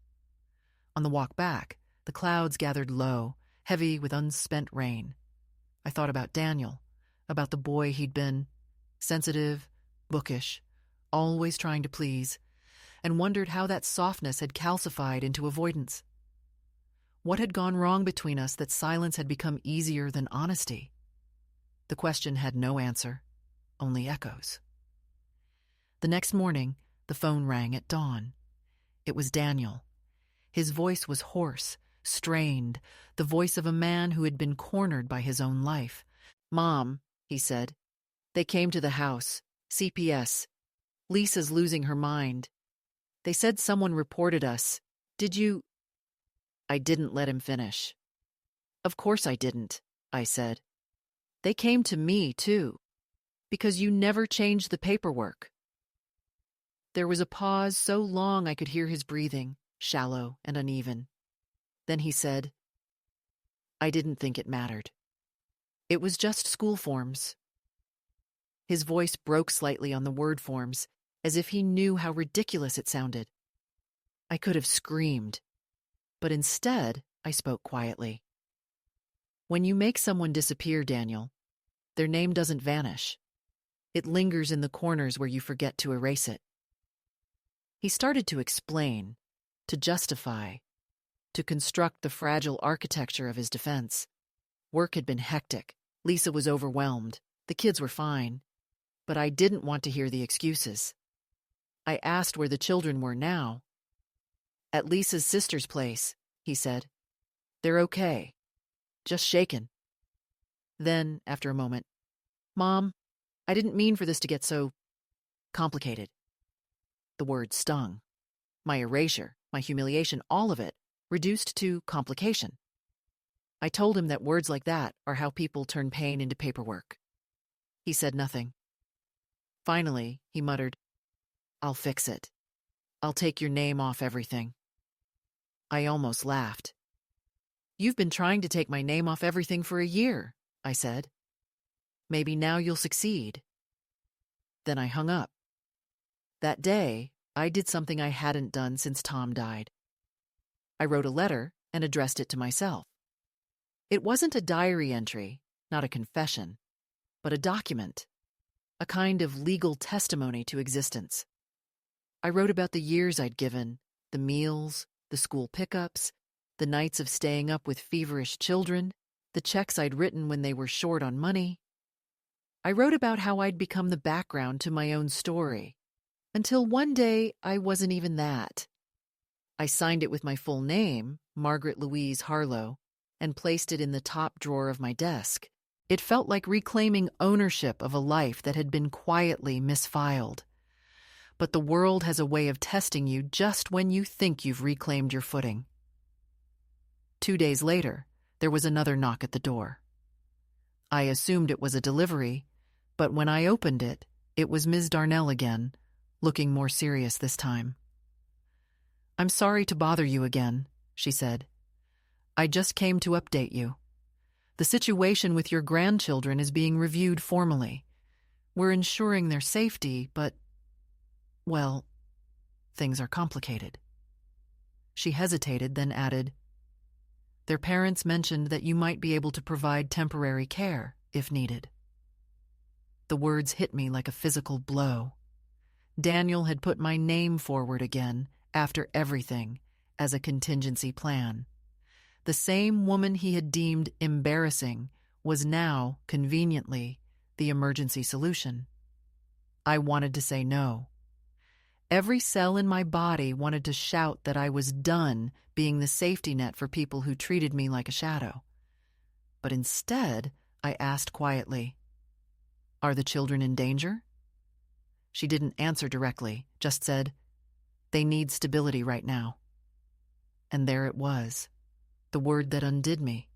A: On the walk back, the clouds gathered low, heavy with unspent rain. I thought about Daniel, about the boy he'd been, sensitive, bookish, always trying to please, and wondered how that softness had calcified into avoidance. What had gone wrong between us that silence had become easier than honesty? The question had no answer, only echoes. The next morning, the phone rang at dawn. It was Daniel. His voice was hoarse, strained, the voice of a man who had been cornered by his own life. "Mom," he said, "they came to the house. CPS. Lisa's losing her mind." They said someone reported us. Did you? I didn't let him finish. Of course I didn't, I said. They came to me, too, because you never changed the paperwork. There was a pause so long I could hear his breathing, shallow and uneven. Then he said, I didn't think it mattered. It was just school forms. His voice broke slightly on the word forms, as if he knew how ridiculous it sounded. I could have screamed, but instead I spoke quietly. When you make someone disappear, Daniel, their name doesn't vanish. It lingers in the corners where you forget to erase it. He started to explain, to justify, to construct the fragile architecture of his defense. Work had been hectic. Lisa was overwhelmed. The kids were fine. But I didn't want to hear the excuses. I asked where the children were now. At Lisa's sister's place, he said. They're okay. Just shaken. Then, after a moment, Mom, I didn't mean for this to get so complicated. The word stung. My erasure, my humiliation, all of it, reduced to complication. I told him that words like that are how people turn pain into paperwork. He said nothing. Finally, he muttered, I'll fix it. I'll take your name off everything. I almost laughed. You've been trying to take my name off everything for a year, I said. Maybe now you'll succeed. Then I hung up. That day, I did something I hadn't done since Tom died. I wrote a letter and addressed it to myself. It wasn't a diary entry, not a confession, but a document, a kind of legal testimony to existence. I wrote about the years I'd given, the meals, the school pickups, the nights of staying up with feverish children, the checks I'd written when they were short on money. I wrote about how I'd become the background to my own story, until one day I wasn't even that. I signed it with my full name, Margaret Louise Harlow, and placed it in the top drawer of my desk. It felt like reclaiming ownership of a life that had been quietly misfiled. But the world has a way of testing you just when you think you've reclaimed your footing. 2 days later, there was another knock at the door. I assumed it was a delivery, but when I opened it, it was Ms. Darnell again, looking more serious this time. I'm sorry to bother you again, she said. I just came to update you. The situation with your grandchildren is being reviewed formally. We're ensuring their safety, but, well, things are complicated. She hesitated, then added, Their parents mentioned that you might be able to provide temporary care, if needed. The words hit me like a physical blow. Daniel had put my name forward again, after everything, as a contingency plan. The same woman he had deemed embarrassing was now, conveniently, the emergency solution. I wanted to say no. Every cell in my body wanted to shout that I was done being the safety net for people who treated me like a shadow. But instead, I asked quietly, Are the children in danger? She didn't answer directly, just said, They need stability right now. And there it was, the word that undid me.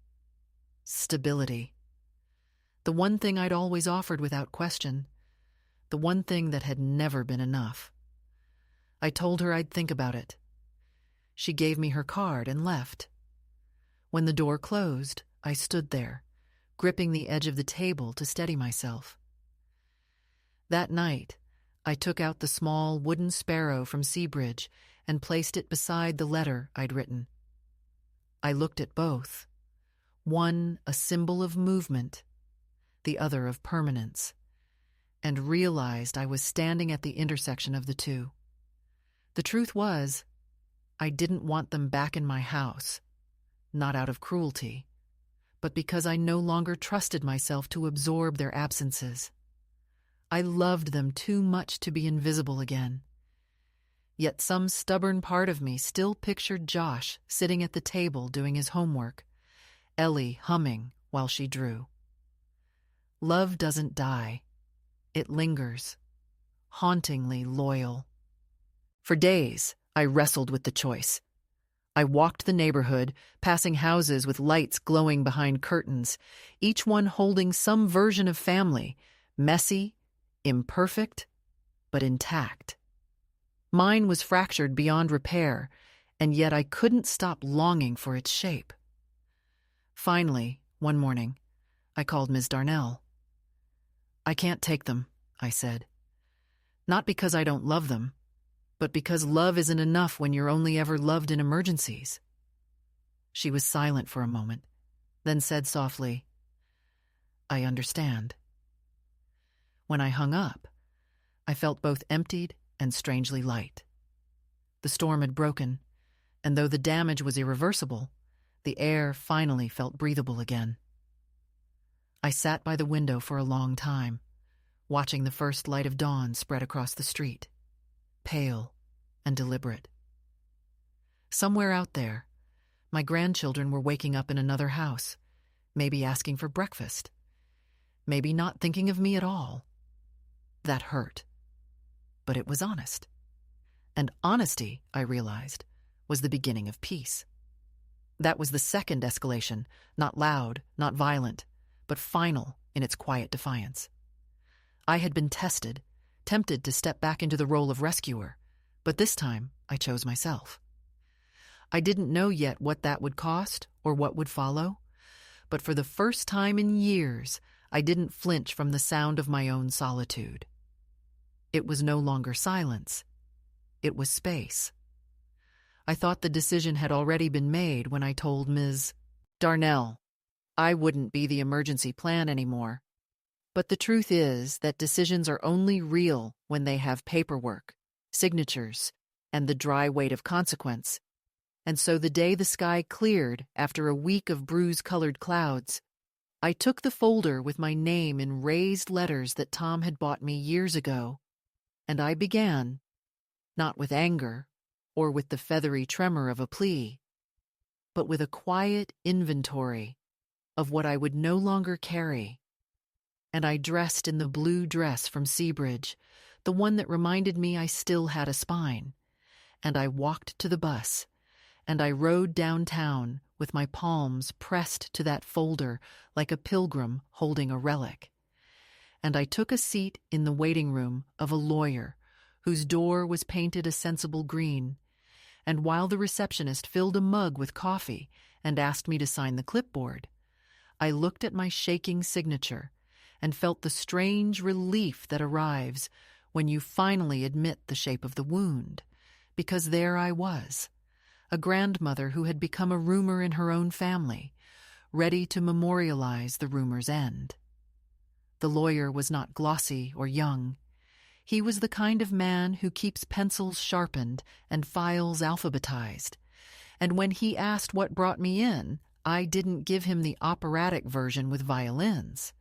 A: Stability. The one thing I'd always offered without question. The one thing that had never been enough. I told her I'd think about it. She gave me her card and left. When the door closed, I stood there, gripping the edge of the table to steady myself. That night, I took out the small wooden sparrow from Seabridge and placed it beside the letter I'd written. I looked at both, one a symbol of movement, the other of permanence, and realized I was standing at the intersection of the two. The truth was, I didn't want them back in my house, not out of cruelty, but because I no longer trusted myself to absorb their absences. I loved them too much to be invisible again. Yet some stubborn part of me still pictured Josh sitting at the table doing his homework, Ellie humming while she drew. Love doesn't die. It lingers, hauntingly loyal. For days, I wrestled with the choice. I walked the neighborhood, passing houses with lights glowing behind curtains, each one holding some version of family, messy, imperfect, but intact. Mine was fractured beyond repair, and yet I couldn't stop longing for its shape. Finally, one morning, I called Ms. Darnell. "I can't take them," I said. "Not because I don't love them, but because love isn't enough when you're only ever loved in emergencies." She was silent for a moment, then said softly, "I understand." When I hung up, I felt both emptied and strangely light. The storm had broken, and though the damage was irreversible, the air finally felt breathable again. I sat by the window for a long time, watching the first light of dawn spread across the street, pale and deliberate. Somewhere out there, my grandchildren were waking up in another house, maybe asking for breakfast, maybe not thinking of me at all. That hurt, but it was honest. And honesty, I realized, was the beginning of peace. That was the second escalation, not loud, not violent, but final in its quiet defiance. I had been tested, tempted to step back into the role of rescuer, but this time I chose myself. I didn't know yet what that would cost or what would follow, but for the first time in years, I didn't flinch from the sound of my own solitude. It was no longer silence. It was space. I thought the decision had already been made when I told Ms. Darnell I wouldn't be the emergency plan anymore. But the truth is that decisions are only real when they have paperwork, signatures, and the dry weight of consequence. And so the day the sky cleared after a week of bruise-colored clouds, I took the folder with my name in raised letters that Tom had bought me years ago, and I began, not with anger or with the feathery tremor of a plea, but with a quiet inventory of what I would no longer carry. And I dressed in the blue dress from Seabridge, the one that reminded me I still had a spine, and I walked to the bus, and I rode downtown with my palms pressed to that folder like a pilgrim holding a relic. And I took a seat in the waiting room of a lawyer whose door was painted a sensible green, and while the receptionist filled a mug with coffee and asked me to sign the clipboard, I looked at my shaking signature and felt the strange relief that arrives when you finally admit the shape of the wound, because there I was, a grandmother who had become a rumor in her own family, ready to memorialize the rumor's end. The lawyer was not glossy or young. He was the kind of man who keeps pencils sharpened and files alphabetized. And when he asked what brought me in, I didn't give him the operatic version with violins.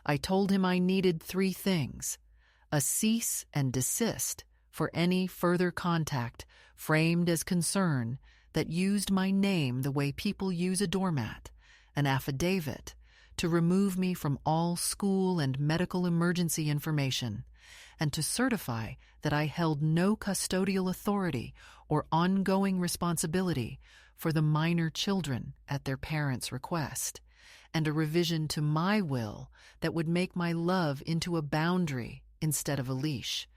A: I told him I needed 3 things: a cease and desist for any further contact framed as concern that used my name the way people use a doormat, an affidavit, to remove me from all school and medical emergency information, and to certify that I held no custodial authority or ongoing responsibility for the minor children at their parents' request, and a revision to my will that would make my love into a boundary instead of a leash.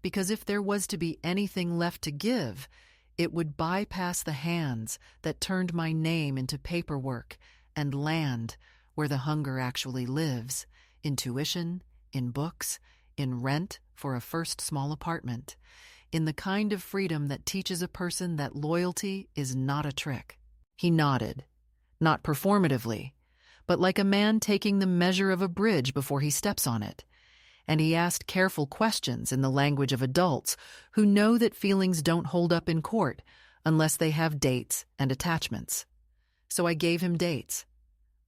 A: Because if there was to be anything left to give, it would bypass the hands that turned my name into paperwork and land where the hunger actually lives, in tuition, in books, in rent for a first small apartment, in the kind of freedom that teaches a person that loyalty is not a trick. He nodded, not performatively, but like a man taking the measure of a bridge before he steps on it, and he asked careful questions in the language of adults who know that feelings don't hold up in court unless they have dates and attachments. So I gave him dates.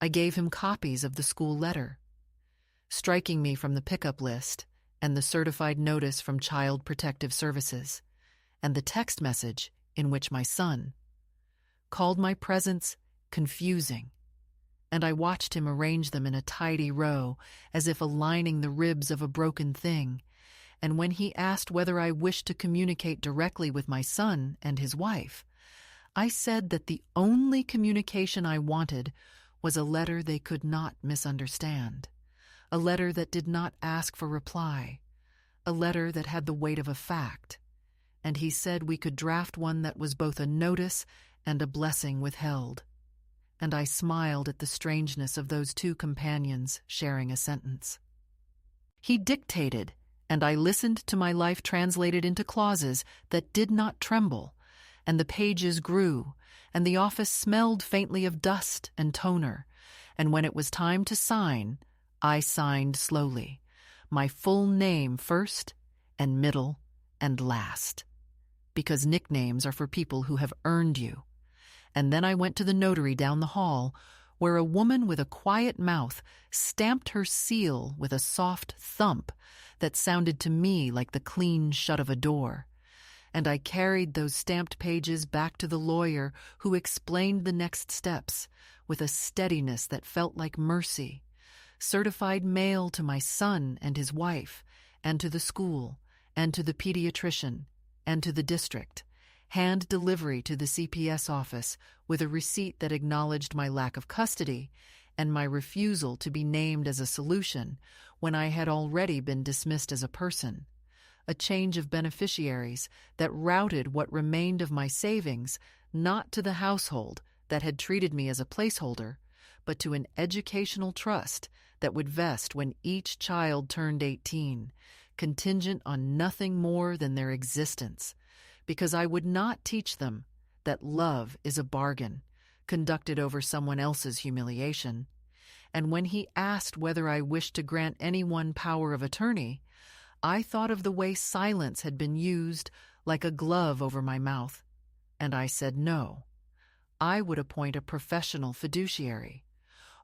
A: I gave him copies of the school letter. Striking me from the pickup list, and the certified notice from Child Protective Services, and the text message in which my son called my presence confusing, and I watched him arrange them in a tidy row as if aligning the ribs of a broken thing, and when he asked whether I wished to communicate directly with my son and his wife, I said that the only communication I wanted was a letter they could not misunderstand, a letter that did not ask for reply, a letter that had the weight of a fact, and he said we could draft one that was both a notice and a blessing withheld. And I smiled at the strangeness of those two companions sharing a sentence. He dictated, and I listened to my life translated into clauses that did not tremble, and the pages grew, and the office smelled faintly of dust and toner, and when it was time to sign, I signed slowly, my full name first, and middle, and last, because nicknames are for people who have earned you. And then I went to the notary down the hall, where a woman with a quiet mouth stamped her seal with a soft thump that sounded to me like the clean shut of a door. And I carried those stamped pages back to the lawyer, who explained the next steps with a steadiness that felt like mercy. Certified mail to my son and his wife, and to the school, and to the pediatrician, and to the district. Hand delivery to the CPS office with a receipt that acknowledged my lack of custody and my refusal to be named as a solution when I had already been dismissed as a person. A change of beneficiaries that routed what remained of my savings not to the household that had treated me as a placeholder, but to an educational trust that would vest when each child turned 18, contingent on nothing more than their existence, because I would not teach them that love is a bargain conducted over someone else's humiliation. And when he asked whether I wished to grant anyone power of attorney, I thought of the way silence had been used like a glove over my mouth, and I said no. I would appoint a professional fiduciary,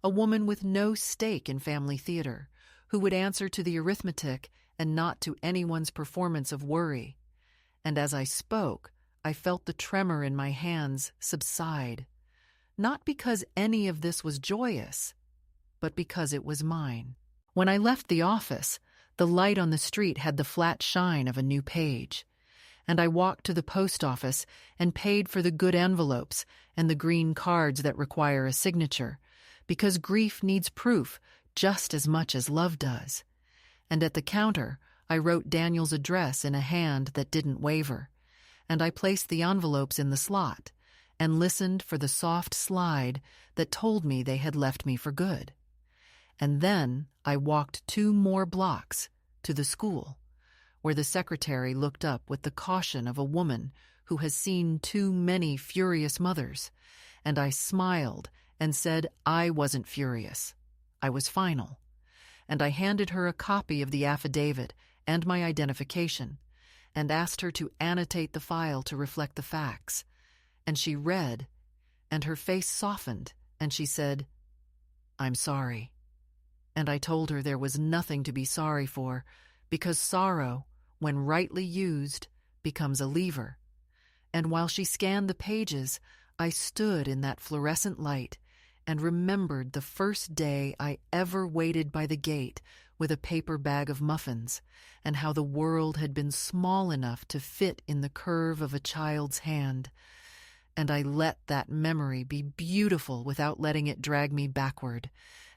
A: a woman with no stake in family theater, who would answer to the arithmetic and not to anyone's performance of worry. And as I spoke, I felt the tremor in my hands subside, not because any of this was joyous, but because it was mine. When I left the office, the light on the street had the flat shine of a new page, and I walked to the post office and paid for the good envelopes and the green cards that require a signature, because grief needs proof just as much as love does. And at the counter, I wrote Daniel's address in a hand that didn't waver, and I placed the envelopes in the slot and listened for the soft slide that told me they had left me for good. And then I walked 2 more blocks to the school, where the secretary looked up with the caution of a woman who has seen too many furious mothers, and I smiled and said I wasn't furious. I was final. And I handed her a copy of the affidavit and my identification, and asked her to annotate the file to reflect the facts. And she read, and her face softened, and she said, "I'm sorry." And I told her there was nothing to be sorry for, because sorrow, when rightly used, becomes a lever. And while she scanned the pages, I stood in that fluorescent light and remembered the first day I ever waited by the gate with a paper bag of muffins, and how the world had been small enough to fit in the curve of a child's hand. And I let that memory be beautiful without letting it drag me backward,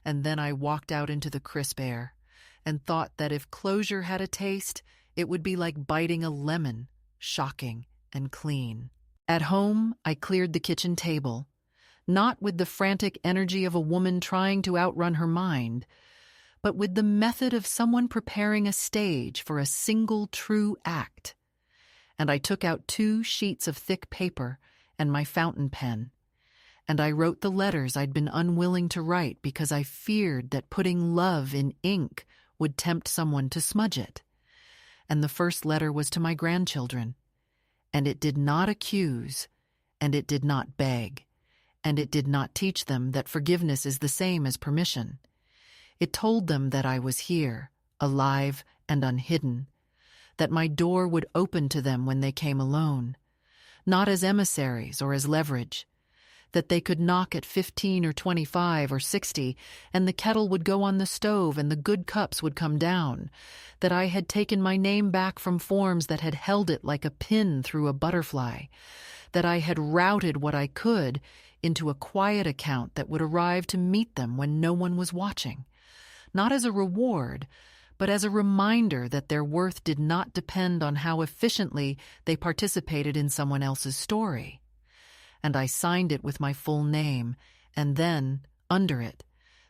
A: and then I walked out into the crisp air, and thought that if closure had a taste, it would be like biting a lemon, shocking and clean. At home, I cleared the kitchen table, not with the frantic energy of a woman trying to outrun her mind, but with the method of someone preparing a stage for a single true act. And I took out 2 sheets of thick paper and my fountain pen, and I wrote the letters I'd been unwilling to write because I feared that putting love in ink would tempt someone to smudge it. And the first letter was to my grandchildren, and it did not accuse, and it did not beg, and it did not teach them that forgiveness is the same as permission. It told them that I was here, alive and unhidden, that my door would open to them when they came alone, not as emissaries or as leverage, that they could knock at 15 or 25 or 60, and the kettle would go on the stove and the good cups would come down, that I had taken my name back from forms that had held it like a pin through a butterfly, that I had routed what I could into a quiet account that would arrive to meet them when no one was watching, not as a reward, but as a reminder that their worth did not depend on how efficiently they participated in someone else's story. And I signed it with my full name, and then, under it,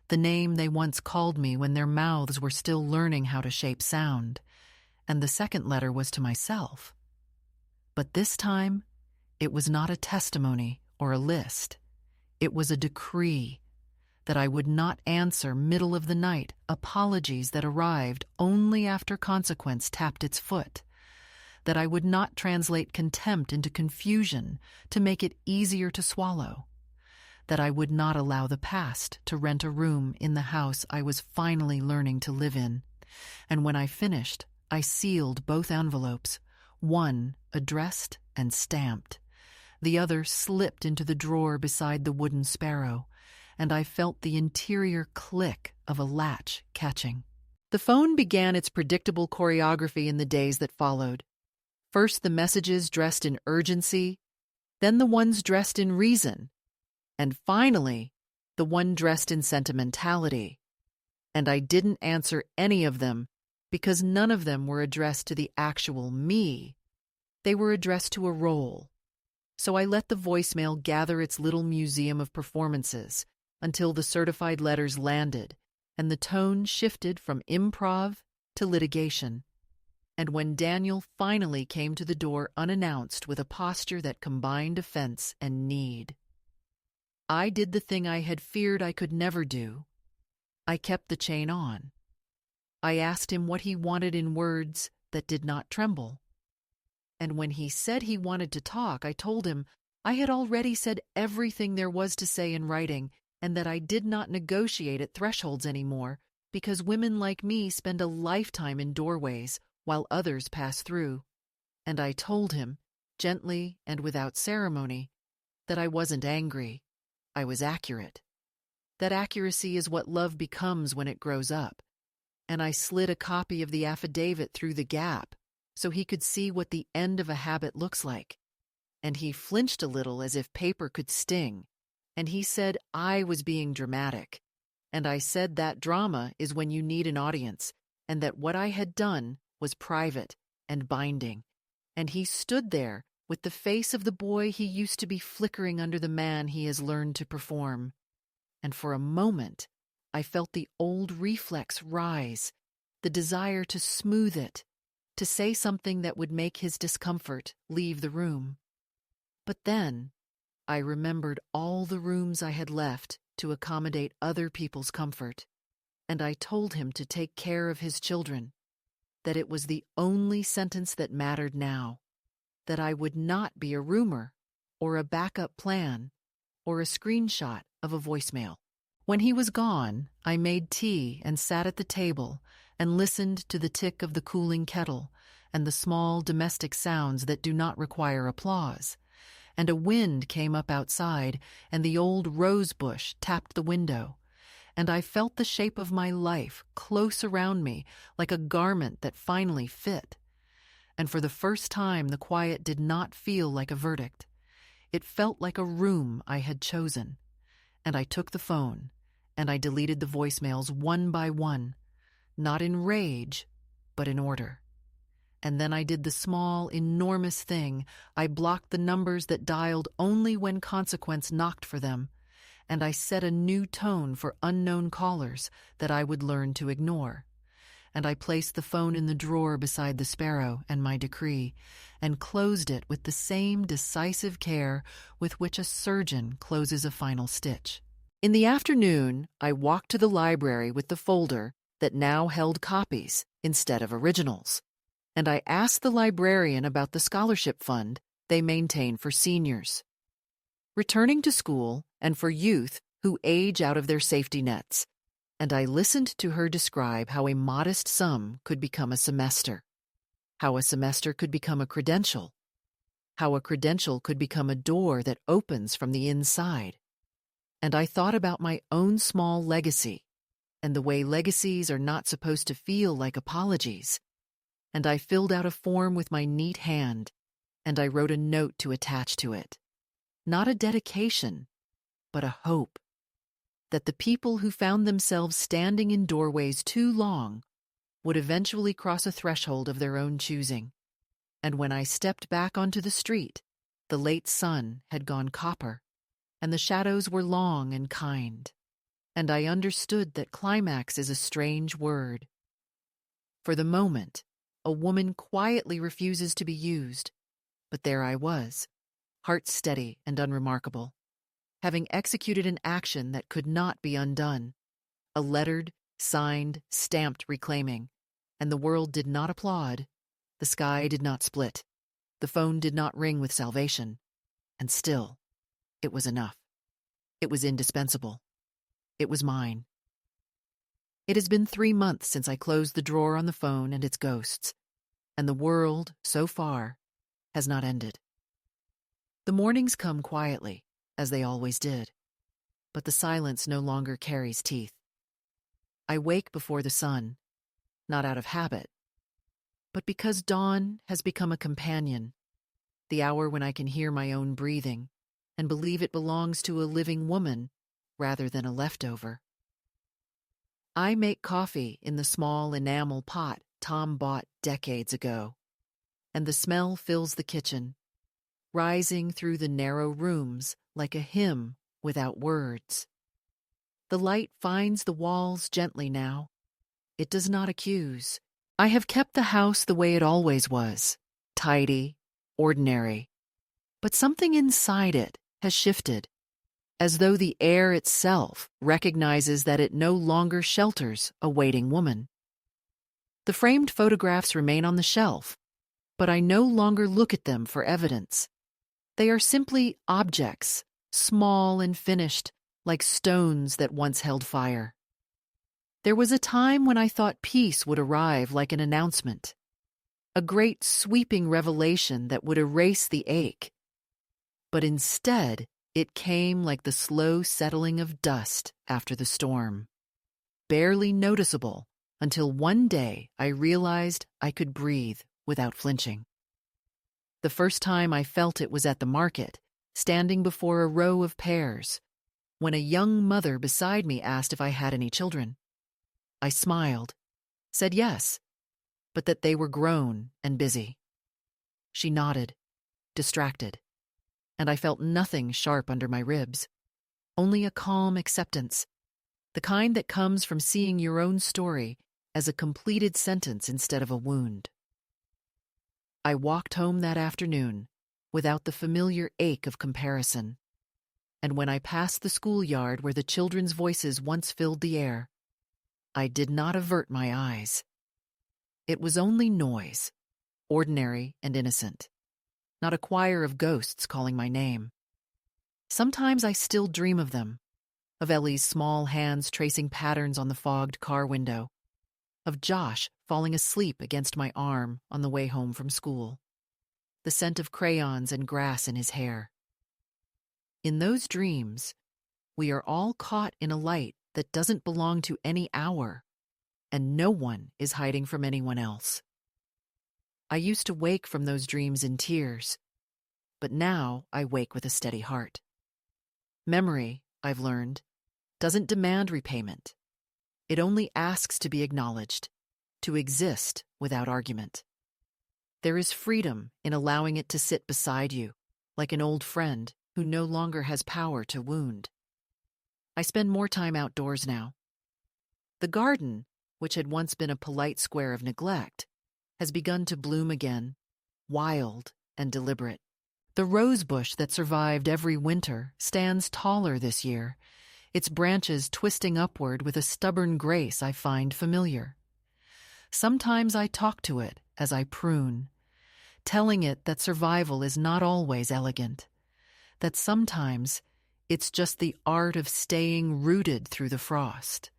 A: the name they once called me when their mouths were still learning how to shape sound, and the second letter was to myself. But this time, it was not a testimony or a list. It was a decree that I would not answer middle of the night apologies that arrived only after consequence tapped its foot, that I would not translate contempt into confusion to make it easier to swallow, that I would not allow the past to rent a room in the house I was finally learning to live in. And when I finished, I sealed both envelopes, one addressed and stamped. The other slipped into the drawer beside the wooden sparrow, and I felt the interior click of a latch catching. The phone began its predictable choreography in the days that followed. First the messages dressed in urgency, then the ones dressed in reason, and finally the one dressed in sentimentality. And I didn't answer any of them because none of them were addressed to the actual me. They were addressed to a role. So I let the voicemail gather its little museum of performances until the certified letters landed and the tone shifted from improv to litigation. And when Daniel finally came to the door unannounced with a posture that combined offense and need, I did the thing I had feared I could never do. I kept the chain on. I asked him what he wanted in words that did not tremble. And when he said he wanted to talk, I told him I had already said everything there was to say in writing and that I did not negotiate at thresholds anymore because women like me spend a lifetime in doorways while others pass through. And I told him, gently and without ceremony, that I wasn't angry. I was accurate. That accuracy is what love becomes when it grows up. And I slid a copy of the affidavit through the gap so he could see what the end of a habit looks like. And he flinched a little as if paper could sting. And he said I was being dramatic. And I said that drama is when you need an audience, and that what I had done was private and binding. And he stood there with the face of the boy he used to be flickering under the man he has learned to perform. And for a moment, I felt the old reflex rise, the desire to smooth it, to say something that would make his discomfort leave the room. But then I remembered all the rooms I had left to accommodate other people's comfort, and I told him to take care of his children, that it was the only sentence that mattered now, that I would not be a rumor or a backup plan or a screenshot of a voicemail. When he was gone, I made tea and sat at the table and listened to the tick of the cooling kettle and the small domestic sounds that do not require applause. And a wind came up outside, and the old rose bush tapped the window, and I felt the shape of my life close around me like a garment that finally fit. And for the first time, the quiet did not feel like a verdict. It felt like a room I had chosen. And I took the phone, and I deleted the voicemails one by one, not in rage, but in order. And then I did the small, enormous thing. I blocked the numbers that dialed only when consequence knocked for them, and I set a new tone for unknown callers that I would learn to ignore. And I placed the phone in the drawer beside the sparrow and my decree, and closed it with the same decisive care with which a surgeon closes a final stitch. In the afternoon, I walked to the library with the folder that now held copies instead of originals, and I asked the librarian about the scholarship fund they maintain for seniors, returning to school, and for youth who age out of their safety nets, and I listened to her describe how a modest sum could become a semester, how a semester could become a credential, how a credential could become a door that opens from the inside. And I thought about my own small legacy and the way legacies are not supposed to feel like apologies. And I filled out a form with my neat hand, and I wrote a note to attach to it. Not a dedication, but a hope that the people who found themselves standing in doorways too long would eventually cross a threshold of their own choosing. And when I stepped back onto the street, the late sun had gone copper, and the shadows were long and kind. And I understood that climax is a strange word. For the moment, a woman quietly refuses to be used, but there I was, heart steady and unremarkable, having executed an action that could not be undone, a lettered, signed, stamped reclaiming, and the world did not applaud, the sky did not split, the phone did not ring with salvation, and still, it was enough. It was indispensable. It was mine. It has been 3 months since I closed the drawer on the phone and its ghosts, and the world, so far, has not ended. The mornings come quietly, as they always did, but the silence no longer carries teeth. I wake before the sun, not out of habit, but because dawn has become a companion, the hour when I can hear my own breathing and believe it belongs to a living woman rather than a leftover. I make coffee in the small enamel pot Tom bought decades ago, and the smell fills the kitchen, rising through the narrow rooms like a hymn without words. The light finds the walls gently now. It does not accuse. I have kept the house the way it always was, tidy, ordinary. But something inside it has shifted, as though the air itself recognizes that it no longer shelters a waiting woman. The framed photographs remain on the shelf, but I no longer look at them for evidence. They are simply objects, small and finished, like stones that once held fire. There was a time when I thought peace would arrive like an announcement, a great sweeping revelation that would erase the ache. But instead, it came like the slow settling of dust after the storm, barely noticeable until one day I realized I could breathe without flinching. The first time I felt it was at the market, standing before a row of pears, when a young mother beside me asked if I had any children. I smiled, said yes, but that they were grown and busy. She nodded, distracted, and I felt nothing sharp under my ribs, only a calm acceptance, the kind that comes from seeing your own story as a completed sentence instead of a wound. I walked home that afternoon without the familiar ache of comparison, and when I passed the schoolyard where the children's voices once filled the air, I did not avert my eyes. It was only noise, ordinary and innocent, not a choir of ghosts calling my name. Sometimes I still dream of them, of Ellie's small hands tracing patterns on the fogged car window, of Josh falling asleep against my arm on the way home from school, the scent of crayons and grass in his hair. In those dreams, we are all caught in a light that doesn't belong to any hour, and no one is hiding from anyone else. I used to wake from those dreams in tears, but now I wake with a steady heart. Memory, I've learned, doesn't demand repayment. It only asks to be acknowledged, to exist without argument. There is freedom in allowing it to sit beside you, like an old friend who no longer has power to wound. I spend more time outdoors now. The garden, which had once been a polite square of neglect, has begun to bloom again, wild and deliberate. The rose bush that survived every winter stands taller this year, its branches twisting upward with a stubborn grace I find familiar. Sometimes I talk to it as I prune, telling it that survival is not always elegant, that sometimes it's just the art of staying rooted through the frost.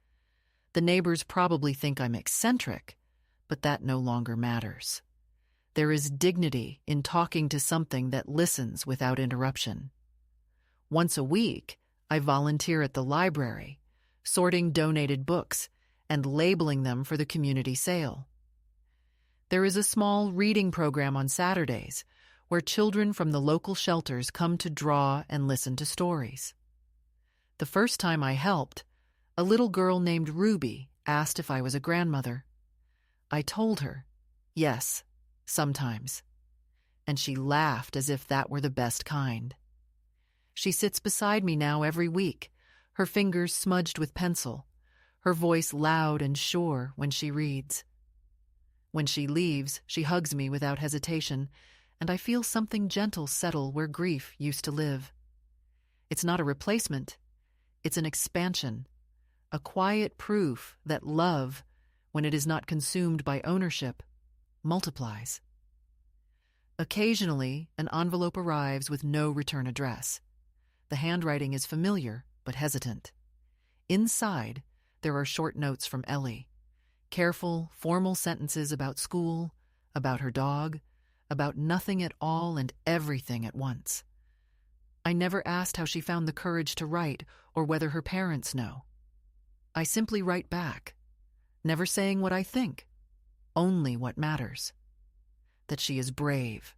A: The neighbors probably think I'm eccentric, but that no longer matters. There is dignity in talking to something that listens without interruption. Once a week, I volunteer at the library, sorting donated books and labeling them for the community sale. There is a small reading program on Saturdays where children from the local shelters come to draw and listen to stories. The first time I helped, a little girl named Ruby asked if I was a grandmother. I told her, yes, sometimes, and she laughed as if that were the best kind. She sits beside me now every week, her fingers smudged with pencil, her voice loud and sure when she reads. When she leaves, she hugs me without hesitation, and I feel something gentle settle where grief used to live. It's not a replacement, it's an expansion, a quiet proof that love, when it is not consumed by ownership, multiplies. Occasionally, an envelope arrives with no return address. The handwriting is familiar, but hesitant. Inside, there are short notes from Ellie, careful, formal sentences about school, about her dog, about nothing at all and everything at once. I never asked how she found the courage to write or whether her parents know. I simply write back, never saying what I think, only what matters. That she is brave,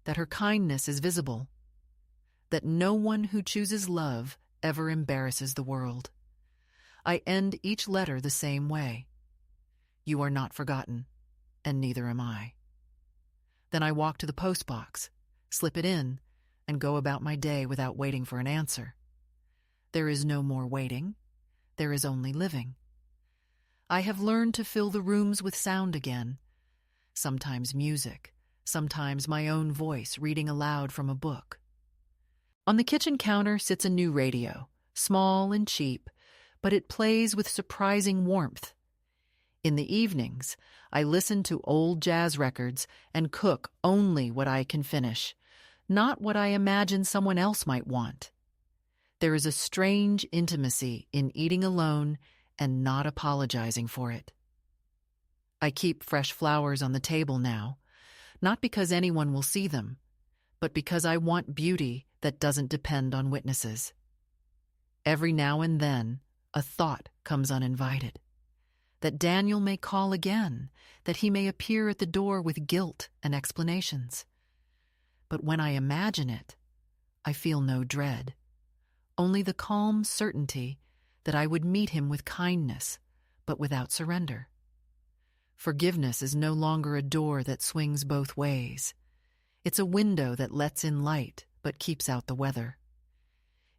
A: that her kindness is visible, that no one who chooses love ever embarrasses the world. I end each letter the same way. You are not forgotten, and neither am I. Then I walk to the postbox, slip it in, and go about my day without waiting for an answer. There is no more waiting. There is only living. I have learned to fill the rooms with sound again, sometimes music, sometimes my own voice reading aloud from a book. On the kitchen counter sits a new radio, small and cheap, but it plays with surprising warmth. In the evenings, I listen to old jazz records and cook only what I can finish, not what I imagine someone else might want. There is a strange intimacy in eating alone and not apologizing for it. I keep fresh flowers on the table now, not because anyone will see them, but because I want beauty that doesn't depend on witnesses. Every now and then, a thought comes uninvited. That Daniel may call again, that he may appear at the door with guilt and explanations. But when I imagine it, I feel no dread, only the calm certainty that I would meet him with kindness, but without surrender. Forgiveness is no longer a door that swings both ways. It's a window that lets in light, but keeps out the weather.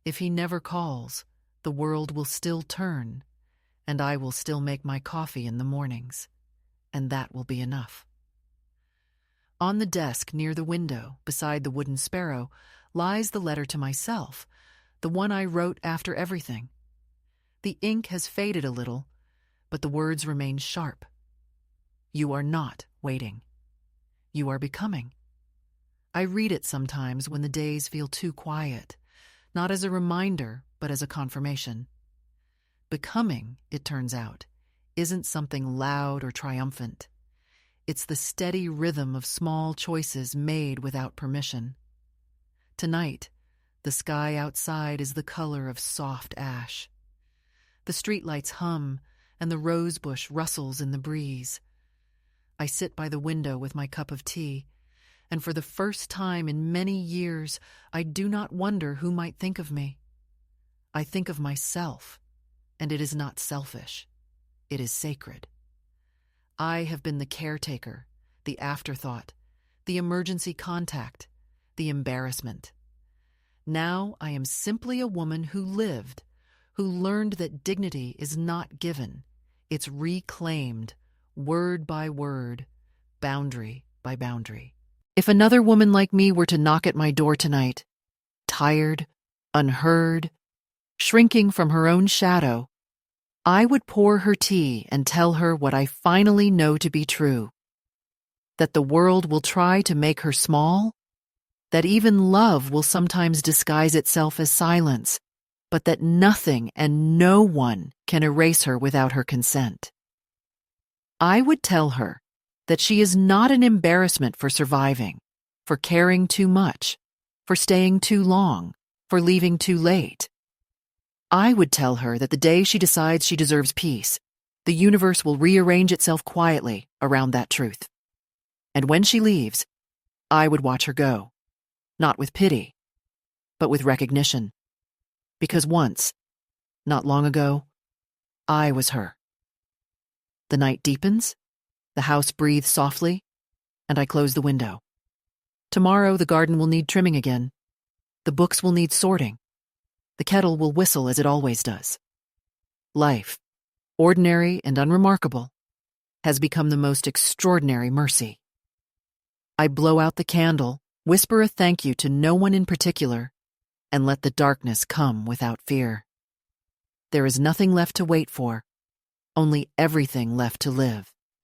A: If he never calls, the world will still turn, and I will still make my coffee in the mornings, and that will be enough. On the desk near the window, beside the wooden sparrow, lies the letter to myself, the one I wrote after everything. The ink has faded a little, but the words remain sharp. You are not waiting. You are becoming. I read it sometimes when the days feel too quiet, not as a reminder, but as a confirmation. Becoming, it turns out, isn't something loud or triumphant. It's the steady rhythm of small choices made without permission. Tonight, the sky outside is the color of soft ash. The streetlights hum, and the rosebush rustles in the breeze. I sit by the window with my cup of tea, and for the first time in many years, I do not wonder who might think of me. I think of myself, and it is not selfish. It is sacred. I have been the caretaker, the afterthought, the emergency contact, the embarrassment. Now I am simply a woman who lived, who learned that dignity is not given. It's reclaimed, word by word, boundary by boundary. If another woman like me were to knock at my door tonight, tired, unheard, shrinking from her own shadow, I would pour her tea and tell her what I finally know to be true. That the world will try to make her small, that even love will sometimes disguise itself as silence, but that nothing and no one can erase her without her consent. I would tell her that she is not an embarrassment for surviving, for caring too much, for staying too long, for leaving too late. I would tell her that the day she decides she deserves peace, the universe will rearrange itself quietly around that truth. And when she leaves, I would watch her go, not with pity, but with recognition. Because once, not long ago, I was her. The night deepens, the house breathes softly, and I close the window. Tomorrow the garden will need trimming again. The books will need sorting. The kettle will whistle as it always does. Life, ordinary and unremarkable, has become the most extraordinary mercy. I blow out the candle, whisper a thank you to no one in particular, and let the darkness come without fear. There is nothing left to wait for, only everything left to live.